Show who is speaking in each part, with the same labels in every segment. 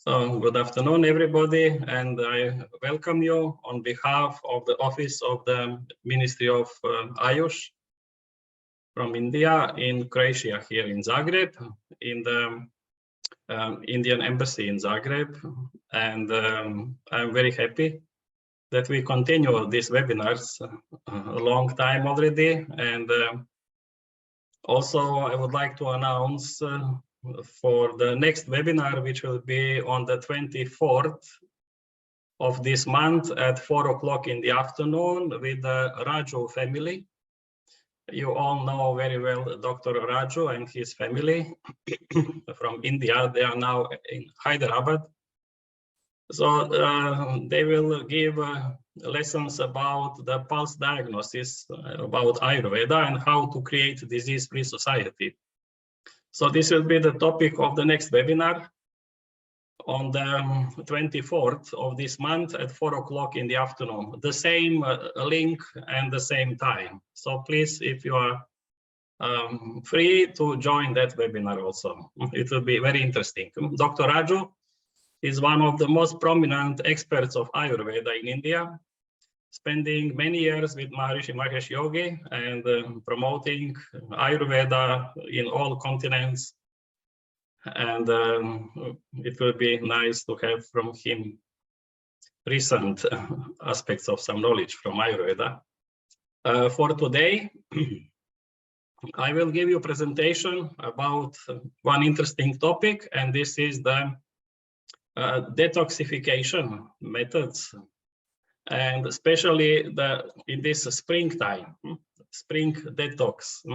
Speaker 1: So good afternoon, everybody, and I welcome you on behalf of the Office of the Ministry of Ayush from India in Croatia, here in Zagreb, in the Indian Embassy in Zagreb. And I'm very happy that we continue these webinars a long time already. And also, I would like to announce for the next webinar, which will be on the 24th of this month at 4 o'clock in the afternoon with the Raju family. You all know very well Dr. Raju and his family from India. They are now in Hyderabad. So they will give lessons about the pulse diagnosis, about Ayurveda and how to create disease-free society. So this will be the topic of the next webinar on the 24th of this month at 4 o'clock in the afternoon. The same link and the same time. So please, if you are free to join that webinar also, it will be very interesting. Dr. Raju is one of the most prominent experts of Ayurveda in India, spending many years with Maharishi Mahesh Yogi and promoting Ayurveda in all continents. And it will be nice to have from him recent aspects of some knowledge from Ayurveda. For today, I will give you a presentation about one interesting topic, and this is the detoxification methods, and especially in this springtime, spring detox.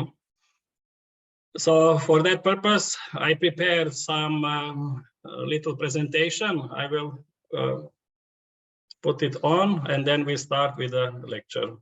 Speaker 1: So for that purpose, I prepared some little presentation. I will put it on, and then we start with the lecture.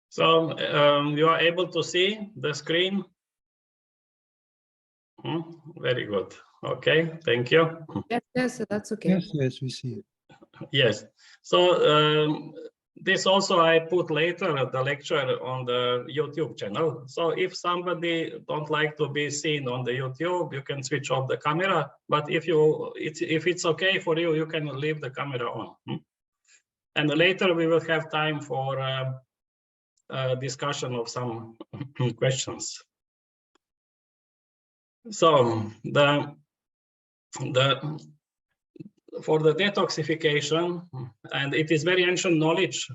Speaker 1: So you are able to see the screen? Very good. Okay, thank you.
Speaker 2: Yes, that's okay.
Speaker 3: Yes, we see it.
Speaker 1: Yes. So this also I put later the lecture on the YouTube channel. So if somebody don't like to be seen on the YouTube, you can switch off the camera. But if it's okay for you, you can leave the camera on. And later we will have time for discussion of some questions. So for the detoxification, and it is very ancient knowledge,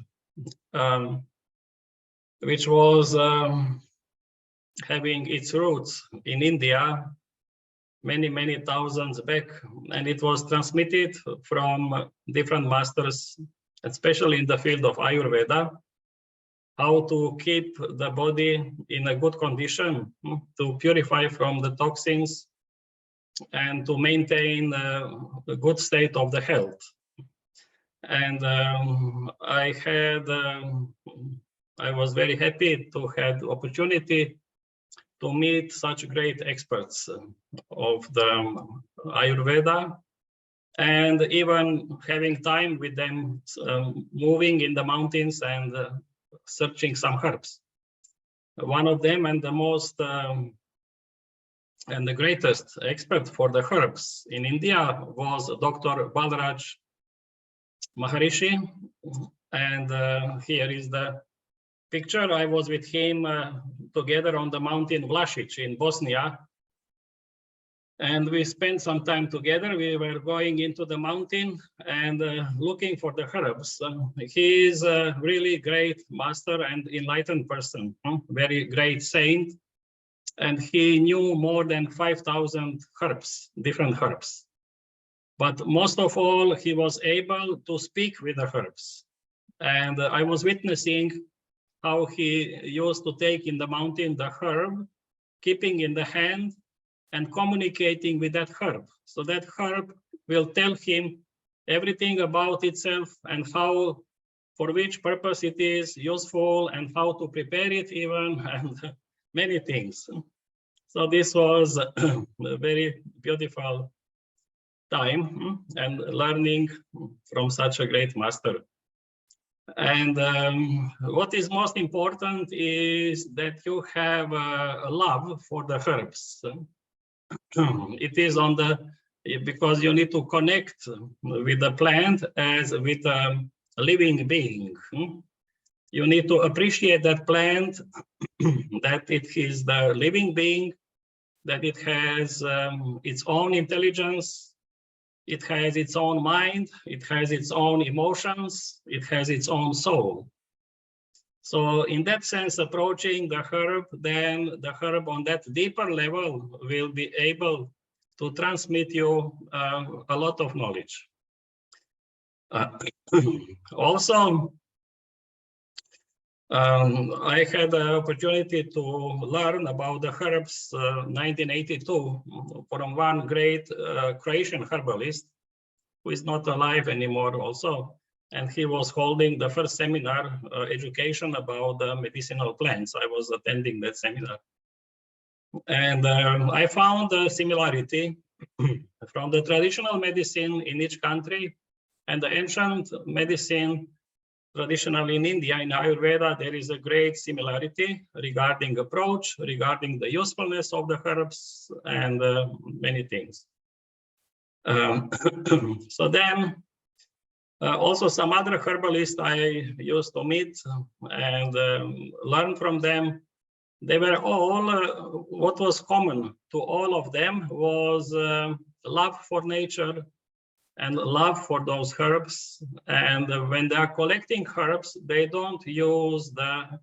Speaker 1: which was having its roots in India many thousands back, and it was transmitted from different masters, especially in the field of Ayurveda, how to keep the body in a good condition, to purify from the toxins, and to maintain a good state of the health. And I was very happy to have the opportunity to meet such great experts of the Ayurveda, and even having time with them, moving in the mountains and searching some herbs. One of them, and the most and the greatest expert for the herbs in India, was Dr. Balraj Maharishi. And here is the picture. I was with him together on the mountain Vlašić in Bosnia. And we spent some time together. We were going into the mountain and looking for the herbs. He is a really great master and enlightened person, very great saint. And he knew more than 5,000 herbs, different herbs. But most of all, he was able to speak with the herbs. And I was witnessing how he used to take in the mountain the herb, keeping in the hand, and communicating with that herb. So that herb will tell him everything about itself and how for which purpose it is useful and how to prepare it even, and many things. So this was a very beautiful time and learning from such a great master. And what is most important is that you have a love for the herbs. It is on the, because you need to connect with the plant as with a living being. You need to appreciate that plant, that it is the living being, that it has its own intelligence, it has its own mind, it has its own emotions, it has its own soul. So in that sense, approaching the herb, then the herb on that deeper level will be able to transmit you a lot of knowledge. Also, I had the opportunity to learn about the herbs 1982 from one great Croatian herbalist who is not alive anymore also. And he was holding the first seminar education about the medicinal plants. I was attending that seminar. And I found a similarity from the traditional medicine in each country and the ancient medicine. Traditionally in India, in Ayurveda, there is a great similarity regarding approach, regarding the usefulness of the herbs, and many things. So then, also some other herbalists I used to meet and learn from them. They were all, what was common to all of them was love for nature, and love for those herbs. And when they are collecting herbs, they don't use the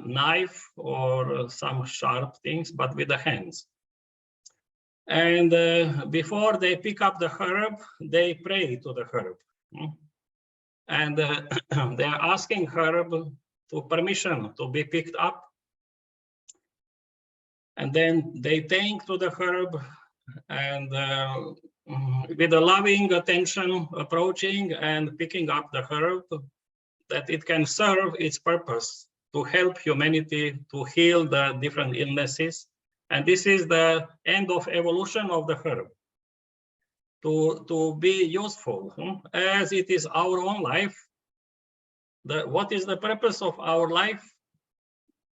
Speaker 1: knife or some sharp things, but with the hands. And before they pick up the herb, they pray to the herb. And they are asking herb to permission to be picked up. And then they thank to the herb, and with a loving attention approaching and picking up the herb, that it can serve its purpose to help humanity to heal the different illnesses. And this is the end of evolution of the herb, to be useful, as it is our own life. What is the purpose of our life?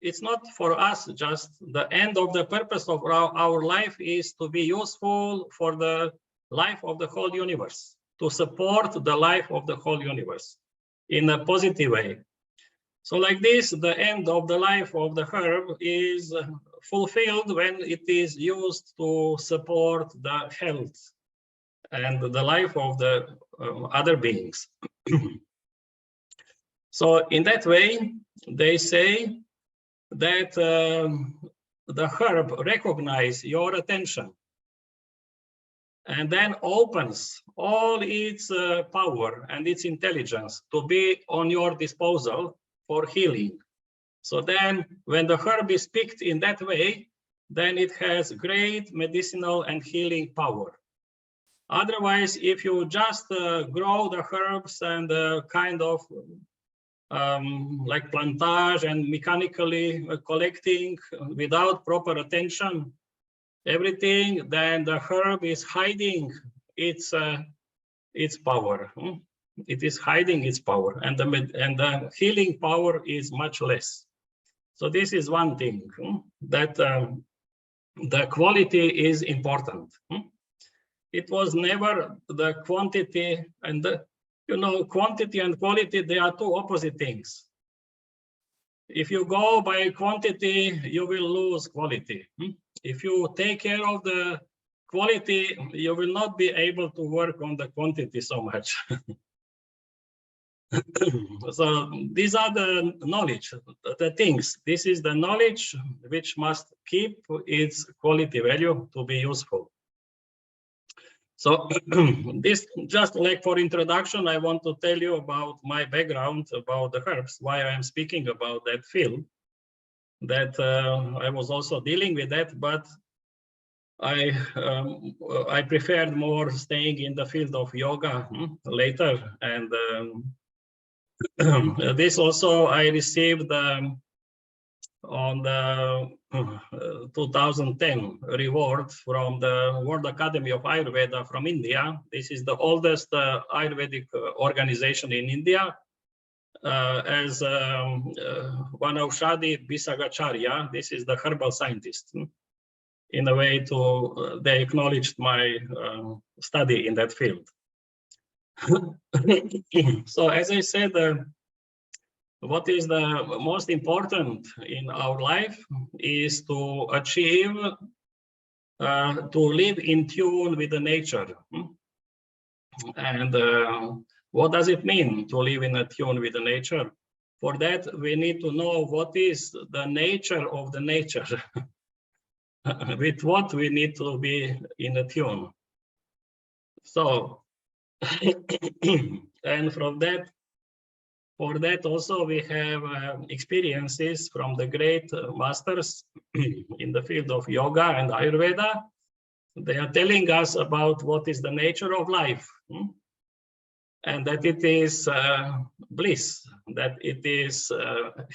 Speaker 1: It's not for us, just the end of the purpose of our life is to be useful for the life of the whole universe, to support the life of the whole universe in a positive way. So like this, the end of the life of the herb is fulfilled when it is used to support the health and the life of the other beings. So in that way, they say that the herb recognizes your attention and then opens all its power and its intelligence to be on your disposal for healing. So then when the herb is picked in that way, then it has great medicinal and healing power. Otherwise, if you just grow the herbs and kind of like plantage and mechanically collecting without proper attention, everything, then the herb is hiding its power. It is hiding its power, and the healing power is much less. So this is one thing, that the quality is important. It was never the quantity, and the, quantity and quality, they are two opposite things. If you go by quantity, you will lose quality. If you take care of the quality, you will not be able to work on the quantity so much. So these are the knowledge, the things. This is the knowledge which must keep its quality value to be useful. So this, just like for introduction, I want to tell you about my background about the herbs, why I am speaking about that field, that I was also dealing with that, but I preferred more staying in the field of yoga later. And This also I received on the 2010 reward from the World Academy of Ayurveda from India. This is the oldest Ayurvedic organization in India. As Vanaushadi Bisagacharya, this is the herbal scientist. In a way, they acknowledged my study in that field. So, as I said, what is the most important in our life is to achieve, to live in tune with the nature. And what does it mean to live in a tune with the nature? For that, we need to know what is the nature of the nature. With what we need to be in a tune. So, and from that, for that also we have experiences from the great masters in the field of yoga and Ayurveda. They are telling us about what is the nature of life, and that it is bliss, that it is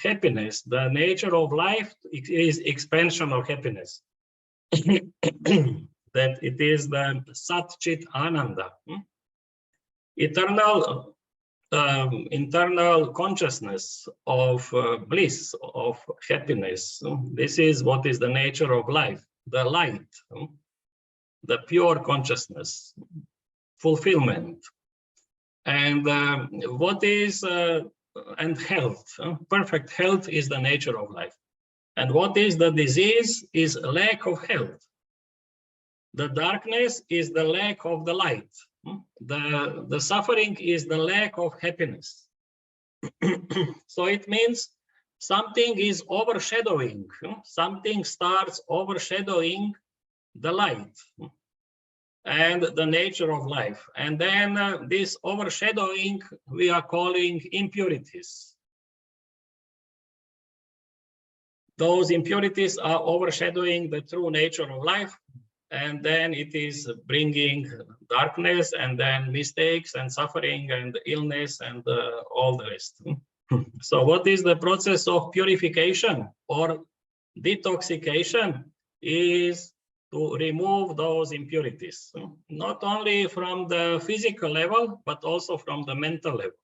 Speaker 1: happiness. The nature of life is expansion of happiness. That it is the Sat Chit Ananda, eternal internal consciousness of bliss, of happiness. This is what is the nature of life, the light, the pure consciousness, fulfillment. And what is, and health, perfect health is the nature of life. And what is the disease is lack of health. The darkness is the lack of the light. The suffering is the lack of happiness. So it means something is overshadowing, something starts overshadowing the light and the nature of life. And then this overshadowing we are calling impurities. Those impurities are overshadowing the true nature of life, and then it is bringing darkness and then mistakes and suffering and illness and all the rest. So what is the process of purification or detoxification? Is to remove those impurities, not only from the physical level, but also from the mental level.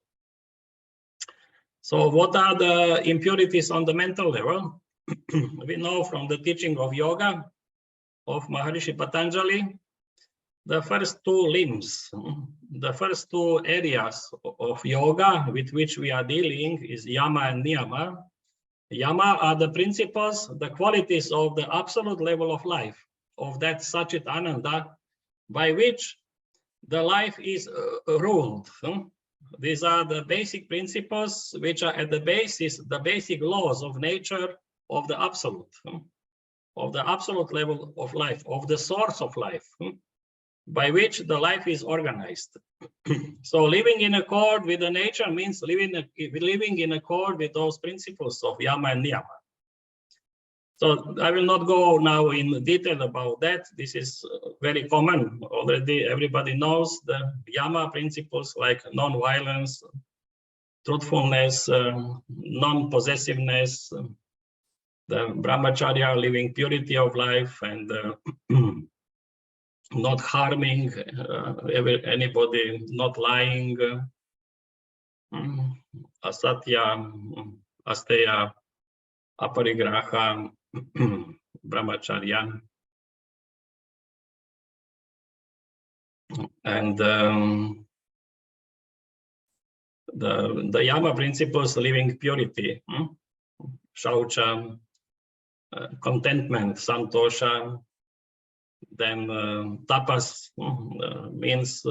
Speaker 1: So what are the impurities on the mental level? We know from the teaching of yoga of Maharishi Patanjali, the first two limbs, the first two areas of yoga with which we are dealing is yama and niyama. Yama are the principles, the qualities of the absolute level of life, of that Satchit Ananda, by which the life is ruled. These are the basic principles which are at the basis, the basic laws of nature of the absolute level of life, of the source of life, by which the life is organized. So living in accord with the nature means living in accord with those principles of yama and niyama. So I will not go now in detail about that. This is very common already. Everybody knows the yama principles like non-violence, truthfulness, non-possessiveness, the brahmacharya, living purity of life, and not harming anybody, not lying, asatya, asteya, aparigraha, brahmacharya. And the yama principles, living purity, shaucha, contentment, santosha. Then tapas means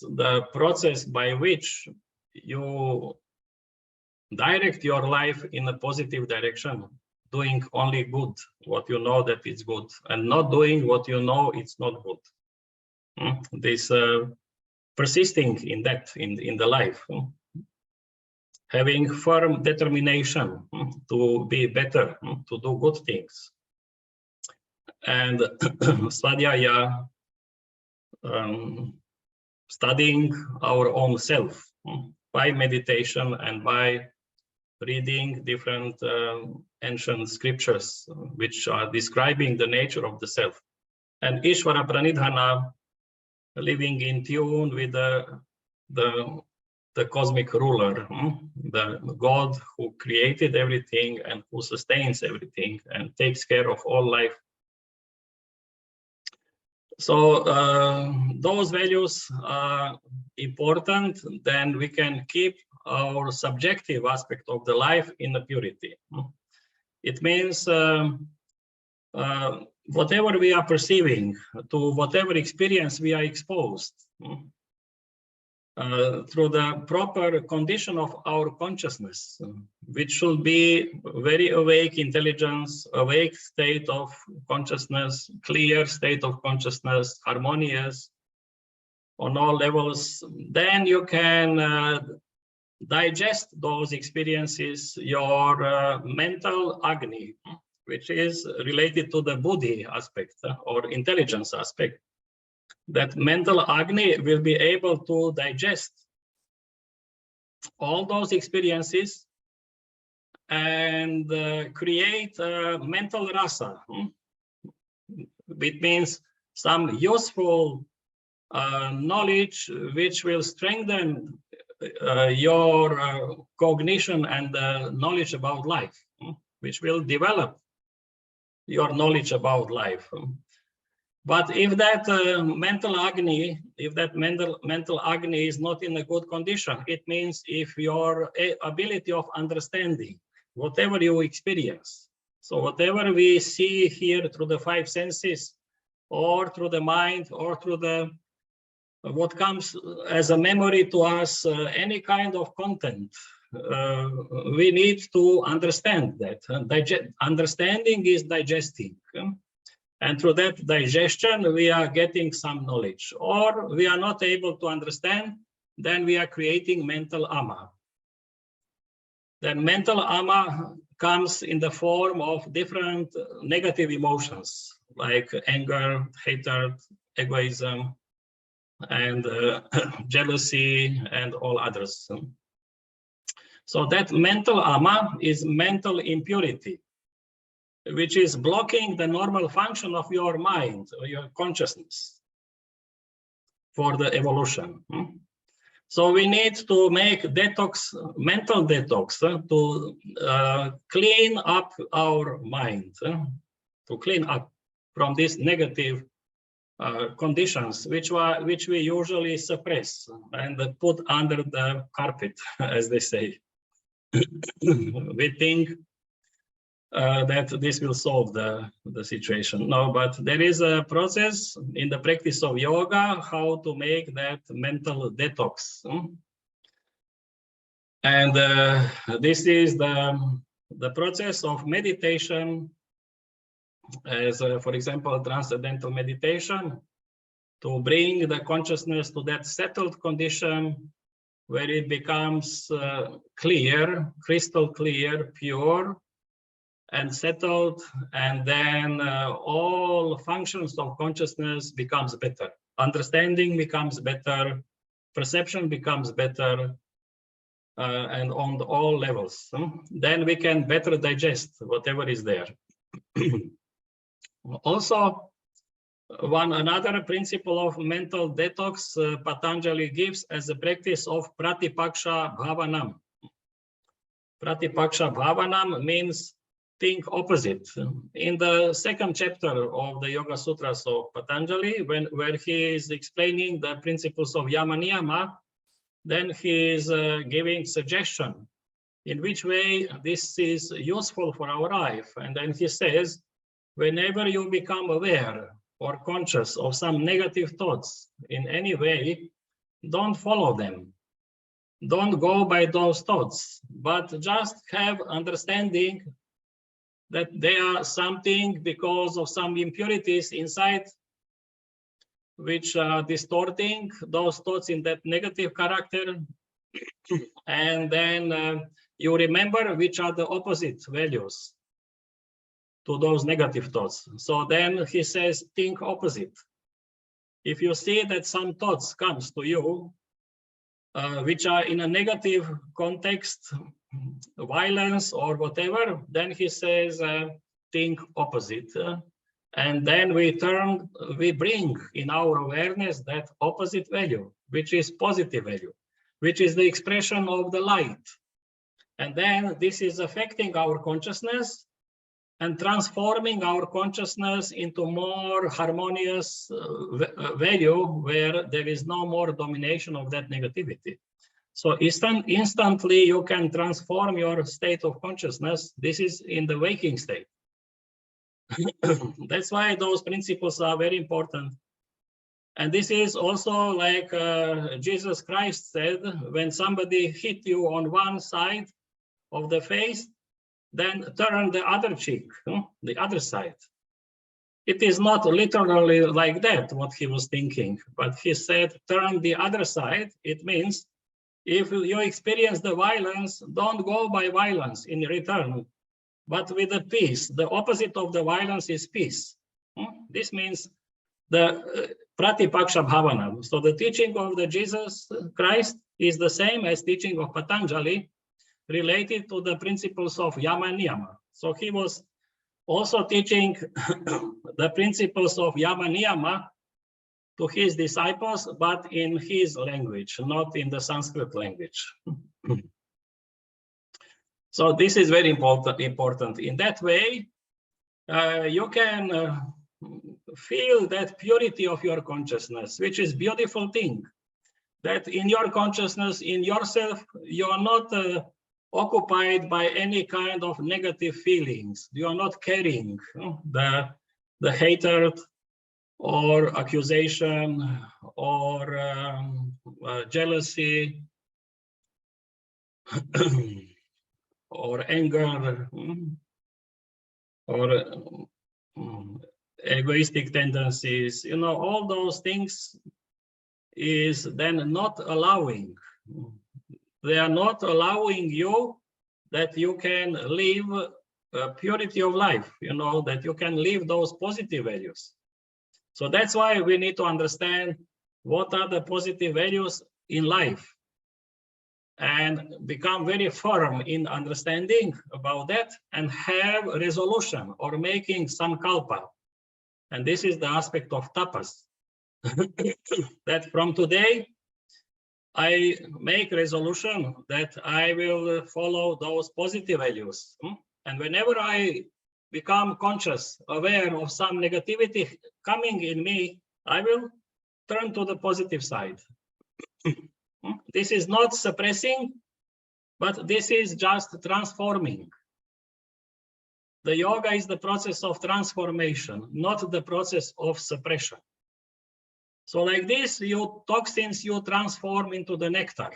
Speaker 1: the process by which you direct your life in a positive direction, doing only good, what you know that it's good, and not doing what you know it's not good. This persisting in that, in the life. Having firm determination to be better, to do good things. And Swadhyaya, studying our own self by meditation and by reading different ancient scriptures which are describing the nature of the self. And Ishvara Pranidhana, living in tune with the cosmic ruler, the God who created everything and who sustains everything and takes care of all life. So those values are important. Then we can keep our subjective aspect of the life in the purity. It means whatever we are perceiving, to whatever experience we are exposed, through the proper condition of our consciousness, which should be very awake intelligence, awake state of consciousness, clear state of consciousness, harmonious on all levels, then you can digest those experiences, your mental agni, which is related to the buddhi aspect or intelligence aspect. That mental agni will be able to digest all those experiences and create mental rasa. It means some useful knowledge which will strengthen your cognition and knowledge about life, which will develop your knowledge about life. But if that mental agni, is not in a good condition, it means if your ability of understanding whatever you experience, so whatever we see here through the five senses, or through the mind, or through the what comes as a memory to us, any kind of content, we need to understand that. Understanding is digesting. And through that digestion, we are getting some knowledge. Or we are not able to understand, then we are creating mental ama. Then mental ama comes in the form of different negative emotions, like anger, hatred, egoism, and jealousy, and all others. So that mental ama is mental impurity, which is blocking the normal function of your mind, or your consciousness, for the evolution. So we need to make detox, mental detox, to clean up our mind, to clean up from these negative conditions, which we usually suppress and put under the carpet, as they say. We think that this will solve the situation. No, but there is a process in the practice of yoga how to make that mental detox. And this is the process of meditation, as for example, transcendental meditation, to bring the consciousness to that settled condition where it becomes clear, crystal clear, pure, and settled, and then all functions of consciousness becomes better. Understanding becomes better, perception becomes better, and on all levels. Then we can better digest whatever is there. Also, another principle of mental detox Patanjali gives as a practice of Pratipaksha Bhavanam. Pratipaksha Bhavanam means think opposite. In the second chapter of the Yoga Sutras of Patanjali, where he is explaining the principles of Yama Niyama, then he is giving suggestion in which way this is useful for our life. And then he says, whenever you become aware or conscious of some negative thoughts in any way, don't follow them. Don't go by those thoughts, but just have understanding that they are something because of some impurities inside, which are distorting those thoughts in that negative character. And then you remember which are the opposite values to those negative thoughts. So then he says, think opposite. If you see that some thoughts comes to you, which are in a negative context, violence or whatever, then he says, think opposite. And then we bring in our awareness that opposite value, which is positive value, which is the expression of the light. And then this is affecting our consciousness and transforming our consciousness into more harmonious value where there is no more domination of that negativity. So instantly you can transform your state of consciousness. This is in the waking state. That's why those principles are very important. And this is also like Jesus Christ said, when somebody hit you on one side of the face, then turn the other cheek, the other side. It is not literally like that, what he was thinking, but he said, turn the other side. It means if you experience the violence, don't go by violence in return, but with the peace. The opposite of the violence is peace. This means the Pratipaksha Bhavana. So the teaching of the Jesus Christ is the same as teaching of Patanjali, related to the principles of Yama and Niyama. So he was also teaching the principles of Yama and Niyama to his disciples, but in his language, not in the Sanskrit language. So this is very important. In that way, you can feel that purity of your consciousness, which is a beautiful thing. That in your consciousness, in yourself, you are not occupied by any kind of negative feelings. You are not carrying the hatred or accusation or jealousy or anger or egoistic tendencies. You know, all those things is then not allowing. They are not allowing you that you can live purity of life, you know, that you can live those positive values. So that's why we need to understand what are the positive values in life and become very firm in understanding about that and have resolution or making sankalpa. And this is the aspect of tapas. That from today, I make resolution that I will follow those positive values. And whenever I become conscious, aware of some negativity coming in me, I will turn to the positive side. This is not suppressing, but this is just transforming. The yoga is the process of transformation, not the process of suppression. So like this, your toxins you transform into the nectar.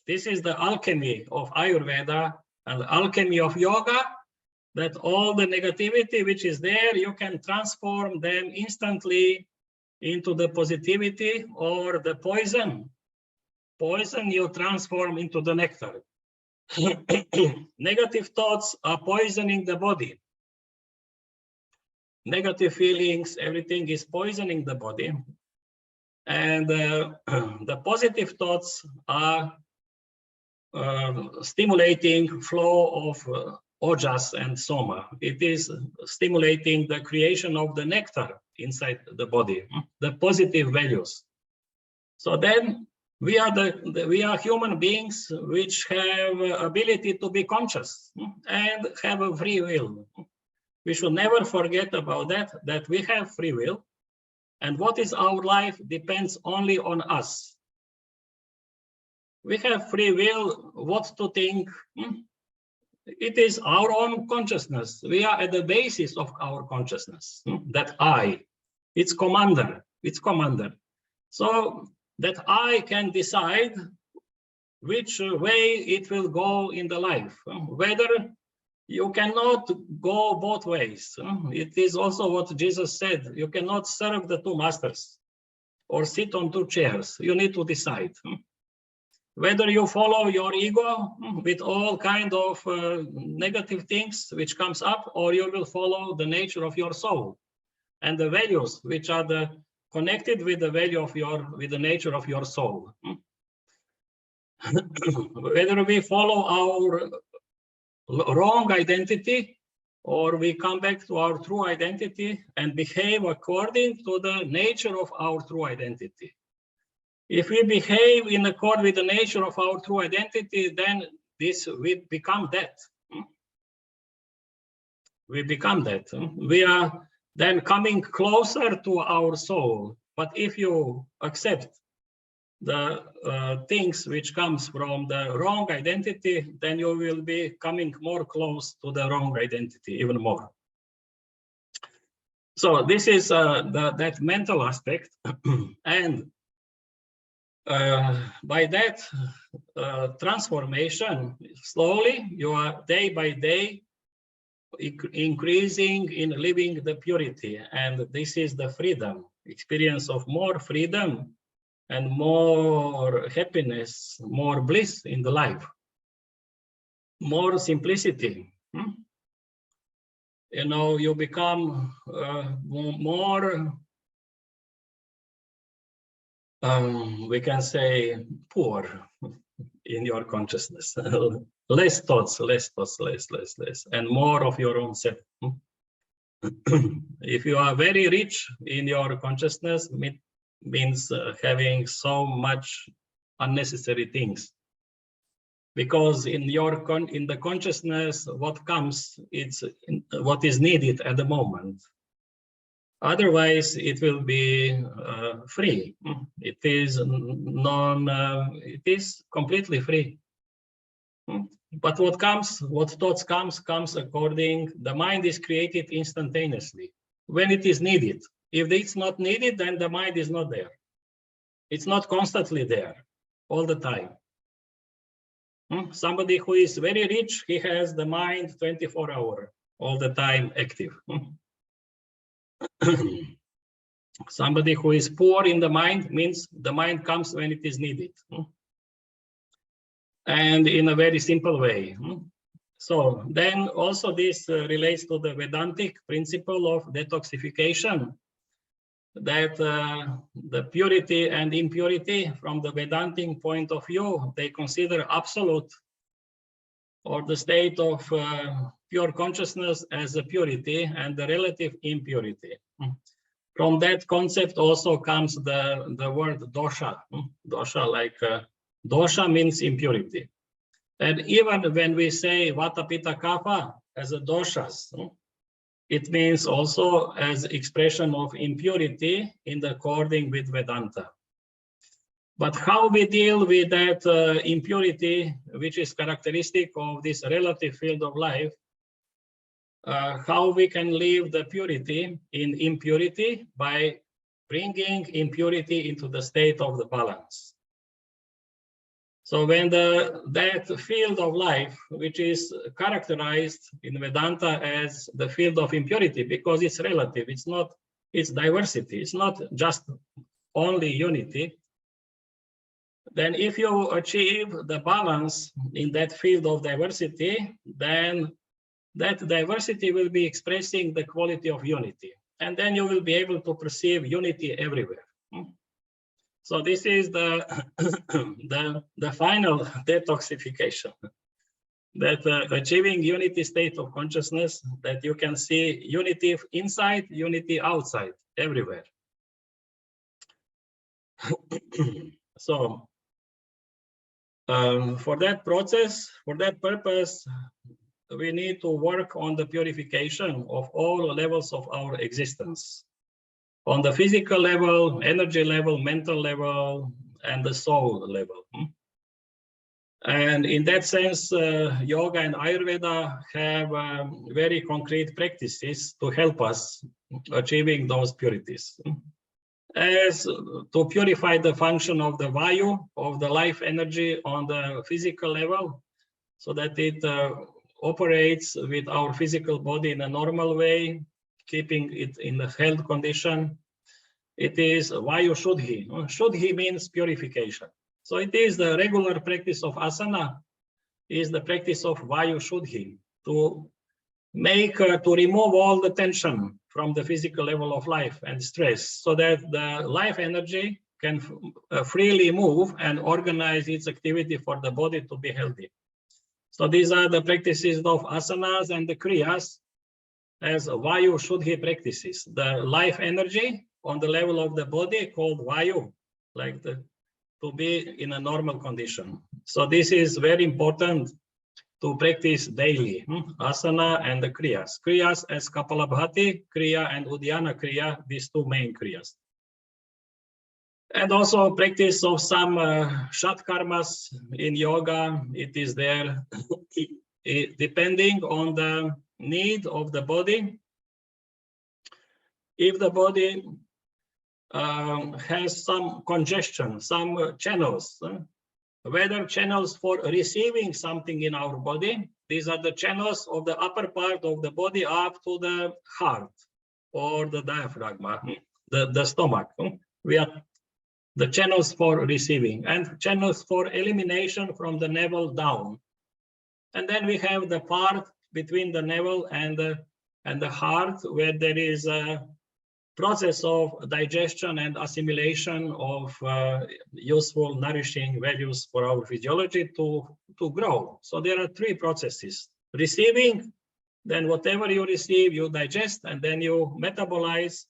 Speaker 1: This is the alchemy of Ayurveda and the alchemy of yoga, that all the negativity which is there, you can transform them instantly into the positivity, or the poison. Poison you transform into the nectar. Negative thoughts are poisoning the body. Negative feelings, everything is poisoning the body. And the positive thoughts are stimulating flow of ojas and soma. It is stimulating the creation of the nectar inside the body, the positive values. So then we are human beings which have ability to be conscious and have a free will. We should never forget about that we have free will, and what is our life depends only on us. We have free will what to think. It is our own consciousness. We are at the basis of our consciousness. That I, it's commander. So that I can decide which way it will go in the life. Whether you cannot go both ways. It is also what Jesus said. You cannot serve the two masters or sit on two chairs. You need to decide. Whether you follow your ego with all kind of negative things which comes up, or you will follow the nature of your soul and the values which are the connected with the value of with the nature of your soul. Whether we follow our wrong identity or we come back to our true identity and behave according to the nature of our true identity. If we behave in accord with the nature of our true identity, then we become that. We become that. We are then coming closer to our soul. But if you accept the things which comes from the wrong identity, then you will be coming more close to the wrong identity, even more. So this is that mental aspect. And by that transformation, slowly, you are day by day increasing in living the purity. And this is the freedom, experience of more freedom and more happiness, more bliss in the life, more simplicity. You know, you become more, we can say, poor in your consciousness. Less thoughts, less, and more of your own self. If you are very rich in your consciousness, it means having so much unnecessary things. Because in the consciousness, what comes, it's what is needed at the moment. Otherwise, it will be free. It is it is completely free. But what thoughts comes according, the mind is created instantaneously when it is needed. If it's not needed, then the mind is not there. It's not constantly there all the time. Somebody who is very rich, he has the mind 24 hours, all the time active. Somebody who is poor in the mind means the mind comes when it is needed. And in a very simple way. So then also this relates to the Vedantic principle of detoxification, that the purity and impurity from the Vedantic point of view, they consider absolute or the state of pure consciousness as a purity and the relative impurity. From that concept also comes the word dosha. Dosha, like dosha means impurity. And even when we say vata, pitta, kapha as a doshas, it means also as expression of impurity in the according with Vedanta. But how we deal with that impurity, which is characteristic of this relative field of life, how we can live the purity in impurity by bringing impurity into the state of the balance. So when that field of life, which is characterized in Vedanta as the field of impurity, because it's relative, it's diversity, it's not just only unity, then if you achieve the balance in that field of diversity, then that diversity will be expressing the quality of unity. And then you will be able to perceive unity everywhere. So this is the final detoxification, that achieving unity state of consciousness, that you can see unity inside, unity outside, everywhere. So for that process, for that purpose, we need to work on the purification of all levels of our existence. On the physical level, energy level, mental level, and the soul level. And in that sense, yoga and Ayurveda have very concrete practices to help us achieving those purities. As to purify the function of the Vayu, of the life energy on the physical level, so that it operates with our physical body in a normal way, keeping it in a health condition. It is Vayu Shuddhi. Shuddhi means purification. So it is the regular practice of asana, is the practice of Vayu Shuddhi, to remove all the tension from the physical level of life and stress, so that the life energy can freely move and organize its activity for the body to be healthy. So these are the practices of asanas and the kriyas as Vayu Shuddhi practices. The life energy on the level of the body called Vayu, like to be in a normal condition. So this is very important to practice daily, asana and the kriyas. Kriyas as Kapalabhati Kriya and Uddiyana Kriya, these two main kriyas. And also practice of some shat karmas in yoga. It is there depending on the need of the body. If the body has some congestion, some channels, whether channels for receiving something in our body, these are the channels of the upper part of the body up to the heart or the diaphragm, the stomach. We are the channels for receiving and channels for elimination from the navel down. And then we have the part between the navel and the heart, where there is a process of digestion and assimilation of useful, nourishing values for our physiology to grow. So there are three processes: receiving, then whatever you receive, you digest, and then you metabolize,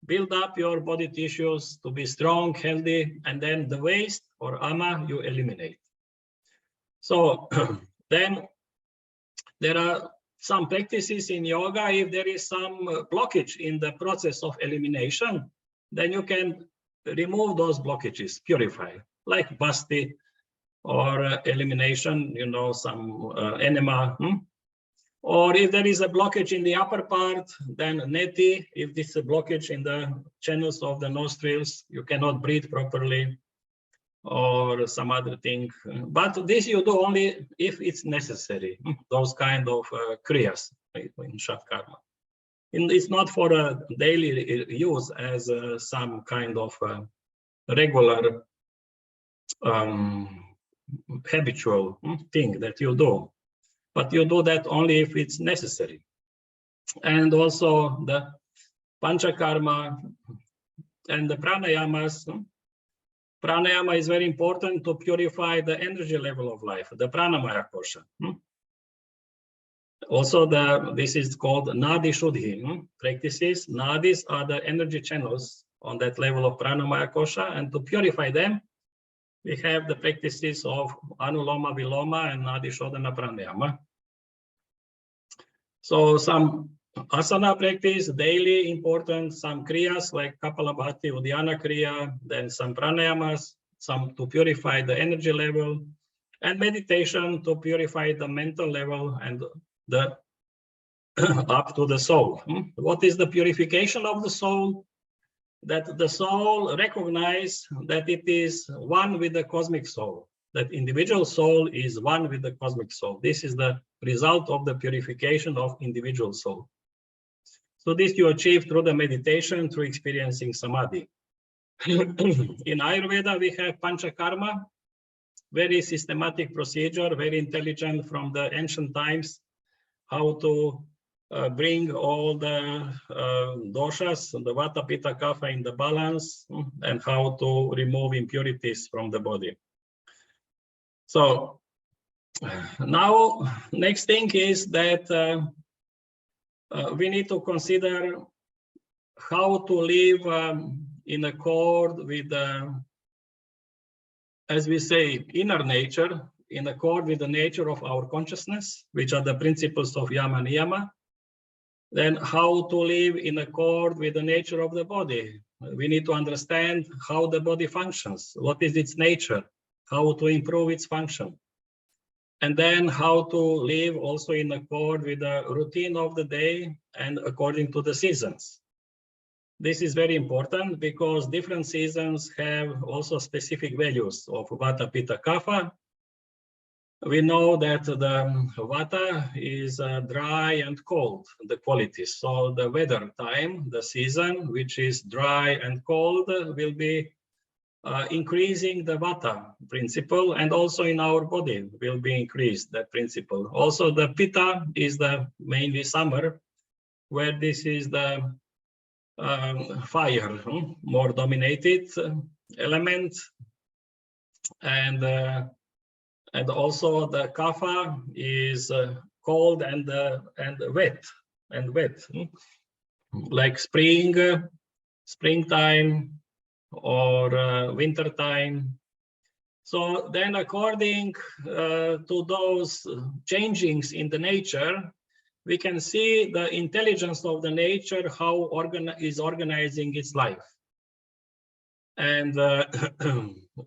Speaker 1: build up your body tissues to be strong, healthy, and then the waste or ama you eliminate. So then there are some practices in yoga. If there is some blockage in the process of elimination, then you can remove those blockages, purify, like basti or elimination, some enema. Or if there is a blockage in the upper part, then neti. If this is a blockage in the channels of the nostrils, you cannot breathe properly, or some other thing. But this you do only if it's necessary, those kind of kriyas in Shat Karma. It's not for a daily use as some kind of regular habitual thing that you do. But you do that only if it's necessary. And also the panchakarma and the pranayamas. Pranayama is very important to purify the energy level of life, the pranamaya kosha. Also, this is called nadi shuddhi practices. Nadis are the energy channels on that level of pranamaya kosha, and to purify them, we have the practices of anuloma viloma and nadi shodhana pranayama. So some asana practice, daily important, some kriyas like Kapalabhati, Uddiyana Kriya, then some pranayamas, some to purify the energy level, and meditation to purify the mental level and the up to the soul. What is the purification of the soul? That the soul recognize that it is one with the cosmic soul, that individual soul is one with the cosmic soul. This is the result of the purification of individual soul. So this you achieve through the meditation, through experiencing samadhi. In Ayurveda, we have panchakarma, very systematic procedure, very intelligent from the ancient times, how to bring all the doshas, the vata, pitta, kapha in the balance, and how to remove impurities from the body. So now, next thing is that we need to consider how to live in accord with, as we say, inner nature, in accord with the nature of our consciousness, which are the principles of yama niyama. Then how to live in accord with the nature of the body. We need to understand how the body functions, what is its nature, how to improve its function. And then how to live also in accord with the routine of the day and according to the seasons. This is very important because different seasons have also specific values of vata, pitta, kapha. We know that the vata is dry and cold, the qualities. So the weather time, the season, which is dry and cold, will be increasing the vata principle, and also in our body will be increased that principle. Also the pitta is the mainly summer, where this is the fire, more dominated element, and also the kapha is cold and wet like springtime or winter time. So then, according to those changings in the nature, we can see the intelligence of the nature, how is organizing its life. And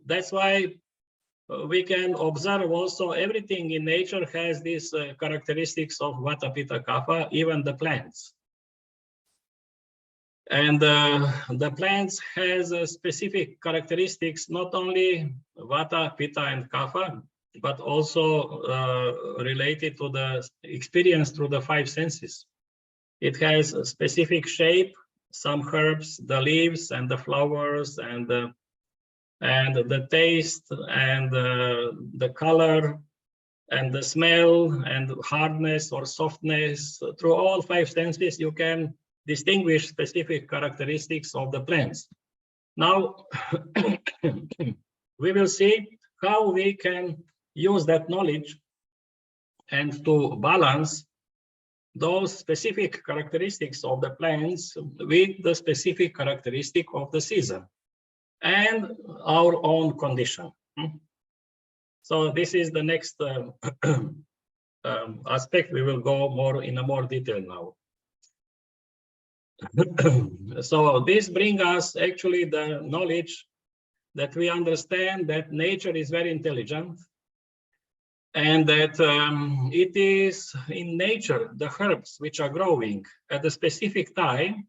Speaker 1: that's why we can observe also everything in nature has these characteristics of Vata, Pitta, Kapha, even the plants. And the plants has specific characteristics, not only Vata, Pitta, and Kapha, but also related to the experience through the five senses. It has a specific shape, some herbs, the leaves and the flowers and the taste and the color and the smell and hardness or softness. Through all five senses, you can distinguish specific characteristics of the plants. Now, we will see how we can use that knowledge and to balance those specific characteristics of the plants with the specific characteristic of the season and our own condition. So this is the next aspect. We will go more in a more detail now. So this brings us actually the knowledge that we understand that nature is very intelligent, and that it is in nature, the herbs which are growing at a specific time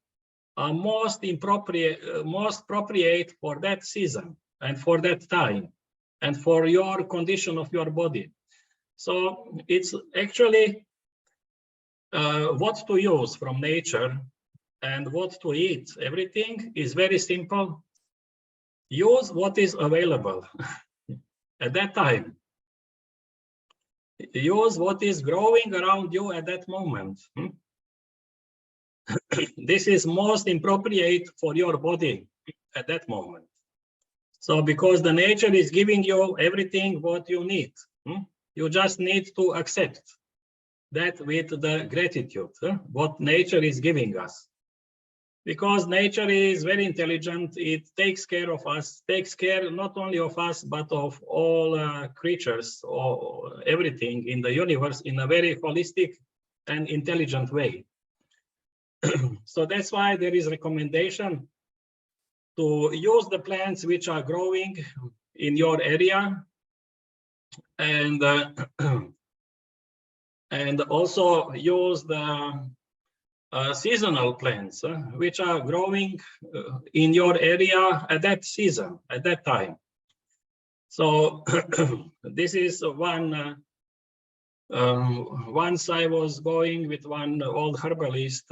Speaker 1: are most appropriate for that season and for that time and for your condition of your body. So it's actually what to use from nature and what to eat. Everything is very simple. Use what is available at that time. Use what is growing around you at that moment. This is most appropriate for your body at that moment. So because the nature is giving you everything what you need, you just need to accept that with the gratitude, what nature is giving us. Because nature is very intelligent, it takes care of us, takes care not only of us, but of all creatures or everything in the universe in a very holistic and intelligent way. So that's why there is recommendation to use the plants which are growing in your area, and also use the seasonal plants which are growing in your area at that season, at that time. So this is one. Once I was going with one old herbalist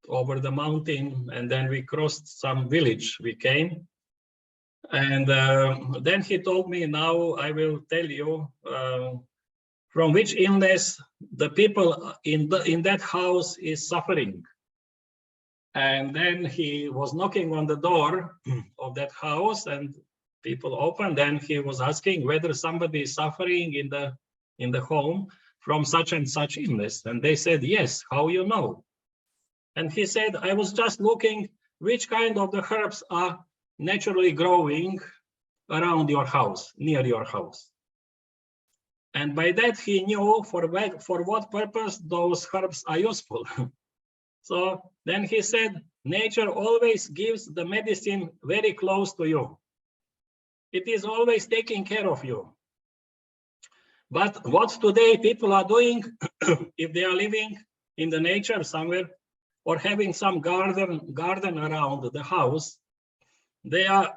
Speaker 1: over the mountain, and then we crossed some village. We came, and then he told me, now I will tell you from which illness the people in that house is suffering. And then he was knocking on the door of that house, and people opened. Then he was asking whether somebody is suffering in the home from such and such illness. And they said, yes, how you know? And he said, I was just looking which kind of the herbs are naturally growing around your house, near your house. And by that he knew for what purpose those herbs are useful. So then he said, nature always gives the medicine very close to you. It is always taking care of you. But what today people are doing, if they are living in the nature somewhere or having some garden around the house, they are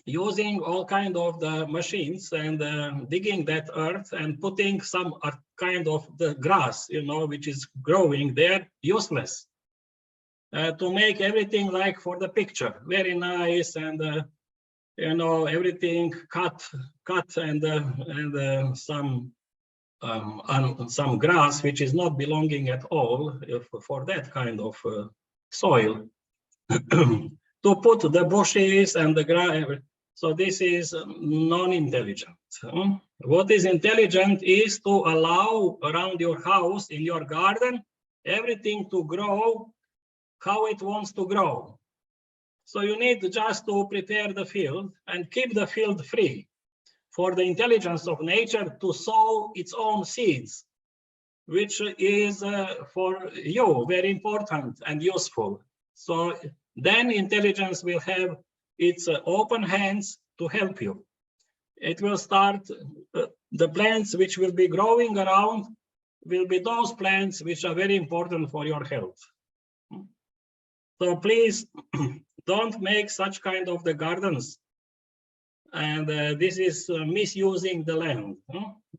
Speaker 1: using all kind of the machines and digging that earth and putting some kind of the grass, which is growing there, useless, to make everything like for the picture, very nice, and everything cut and some on some grass which is not belonging at all for that kind of soil, to put the bushes and the grass. So this is non-intelligent. What is intelligent is to allow around your house, in your garden, everything to grow how it wants to grow. So you need just to prepare the field and keep the field free for the intelligence of nature to sow its own seeds, which is for you very important and useful. So then intelligence will have its open hands to help you. It will start, the plants which will be growing around will be those plants which are very important for your health. So please don't make such kind of the gardens. And this is misusing the land.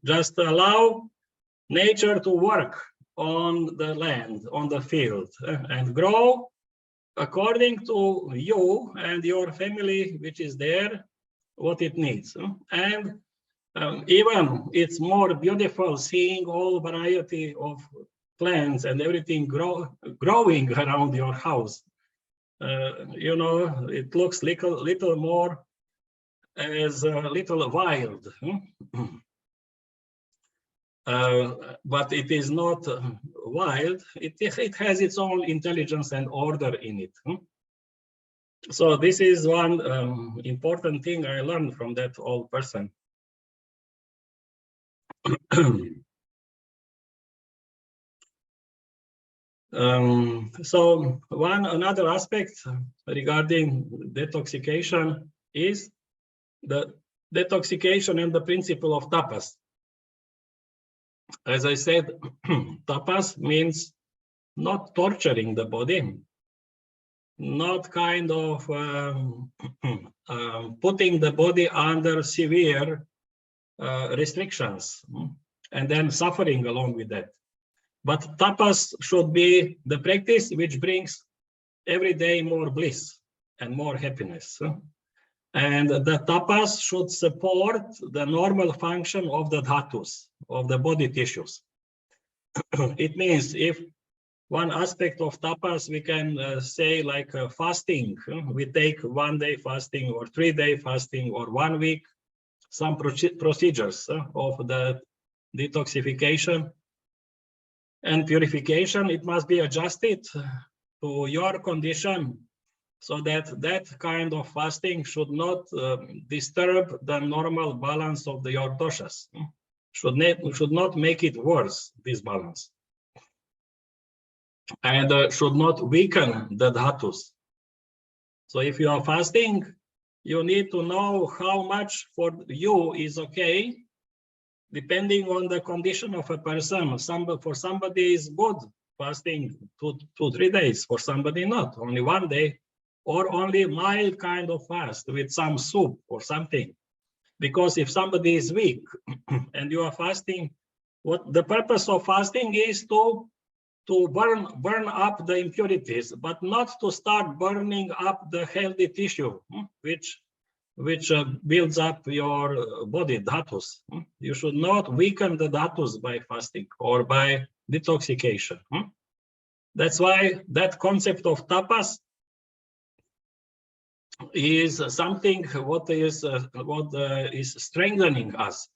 Speaker 1: Just allow nature to work on the land, on the field, and grow according to you and your family, which is there, what it needs. And even it's more beautiful seeing all variety of plants and everything growing around your house. You know, it looks little more as a little wild. But it is not wild. It has its own intelligence and order in it. So this is one important thing I learned from that old person. So another aspect regarding detoxification is the detoxification and the principle of tapas. As I said, tapas means not torturing the body, not kind of putting the body under severe restrictions and then suffering along with that. But tapas should be the practice which brings every day more bliss and more happiness. And the tapas should support the normal function of the dhatus, of the body tissues. It means if one aspect of tapas, we can say like fasting. We take 1 day fasting or 3 day fasting or 1 week, some procedures of the detoxification and purification. It must be adjusted to your condition, so that kind of fasting should not disturb the normal balance of your doshas. Should not make it worse, this balance. And should not weaken the dhatus. So if you are fasting, you need to know how much for you is okay, depending on the condition of a person. For somebody is good fasting 2-3 days, for somebody not, only 1 day, or only mild kind of fast with some soup or something. Because if somebody is weak and you are fasting, what the purpose of fasting is to burn up the impurities, but not to start burning up the healthy tissue, which builds up your body, dhatus. You should not weaken the dhatus by fasting or by detoxification. That's why that concept of tapas is something what is strengthening us.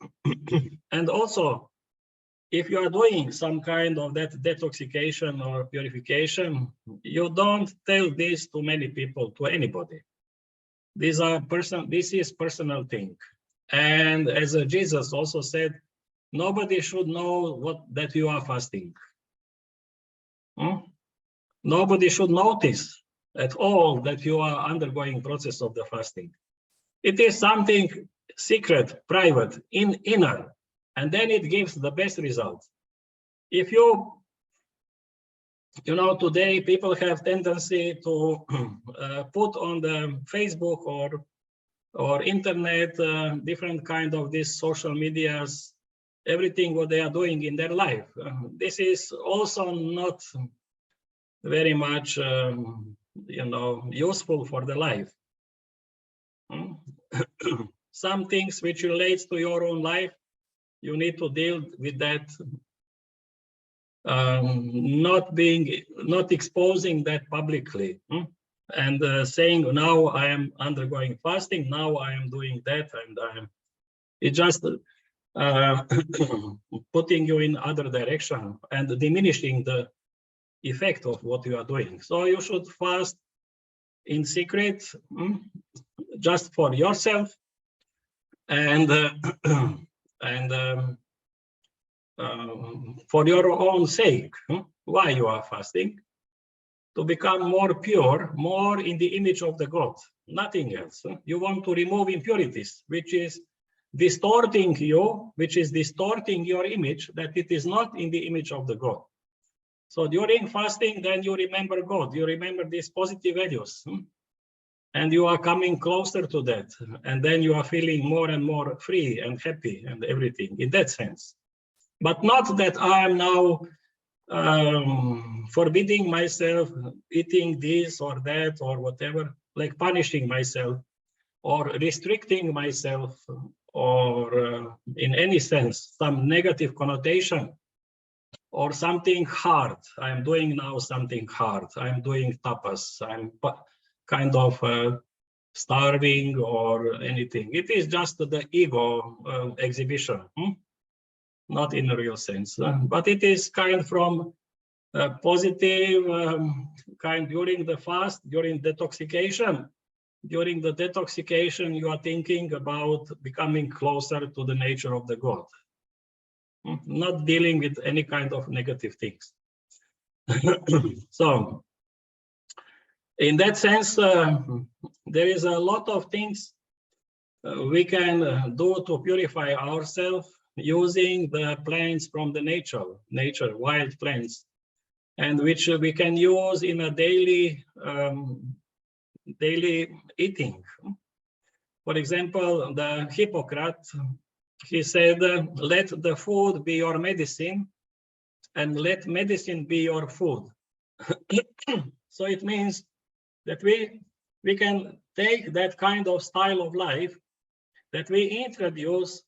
Speaker 1: And also, if you are doing some kind of that detoxification or purification, you don't tell this to many people, to anybody. This is personal thing. And as Jesus also said, nobody should know that you are fasting. Nobody should notice at all that you are undergoing process of the fasting. It is something secret, private, inner, and then it gives the best results. If you know, today people have tendency to put on the Facebook or internet different kind of these social medias, everything what they are doing in their life. This is also not very much useful for the life. Some things which relates to your own life, you need to deal with that, not exposing that publicly, and saying, now I am undergoing fasting, now I am doing that, and it just putting you in other direction and diminishing the effect of what you are doing. So you should fast in secret, just for yourself, and for your own sake. Why you are fasting? To become more pure, more in the image of the God, nothing else. You want to remove impurities, which is distorting you, which is distorting your image, that it is not in the image of the God. So during fasting, then you remember God, you remember these positive values, and you are coming closer to that. And then you are feeling more and more free and happy and everything in that sense. But not that I am now forbidding myself eating this or that or whatever, like punishing myself or restricting myself, or in any sense, some negative connotation or something hard. I'm doing now something hard. I'm doing tapas. I'm kind of starving or anything. It is just the ego exhibition, not in a real sense. But it is kind from positive kind during the fast, during detoxification. During the detoxification, you are thinking about becoming closer to the nature of the God, not dealing with any kind of negative things. So, in that sense, there is a lot of things we can do to purify ourselves using the plants from the nature, wild plants, and which we can use in a daily eating. For example, the Hippocrates, he said, let the food be your medicine and let medicine be your food. So it means that we can take that kind of style of life that we introduce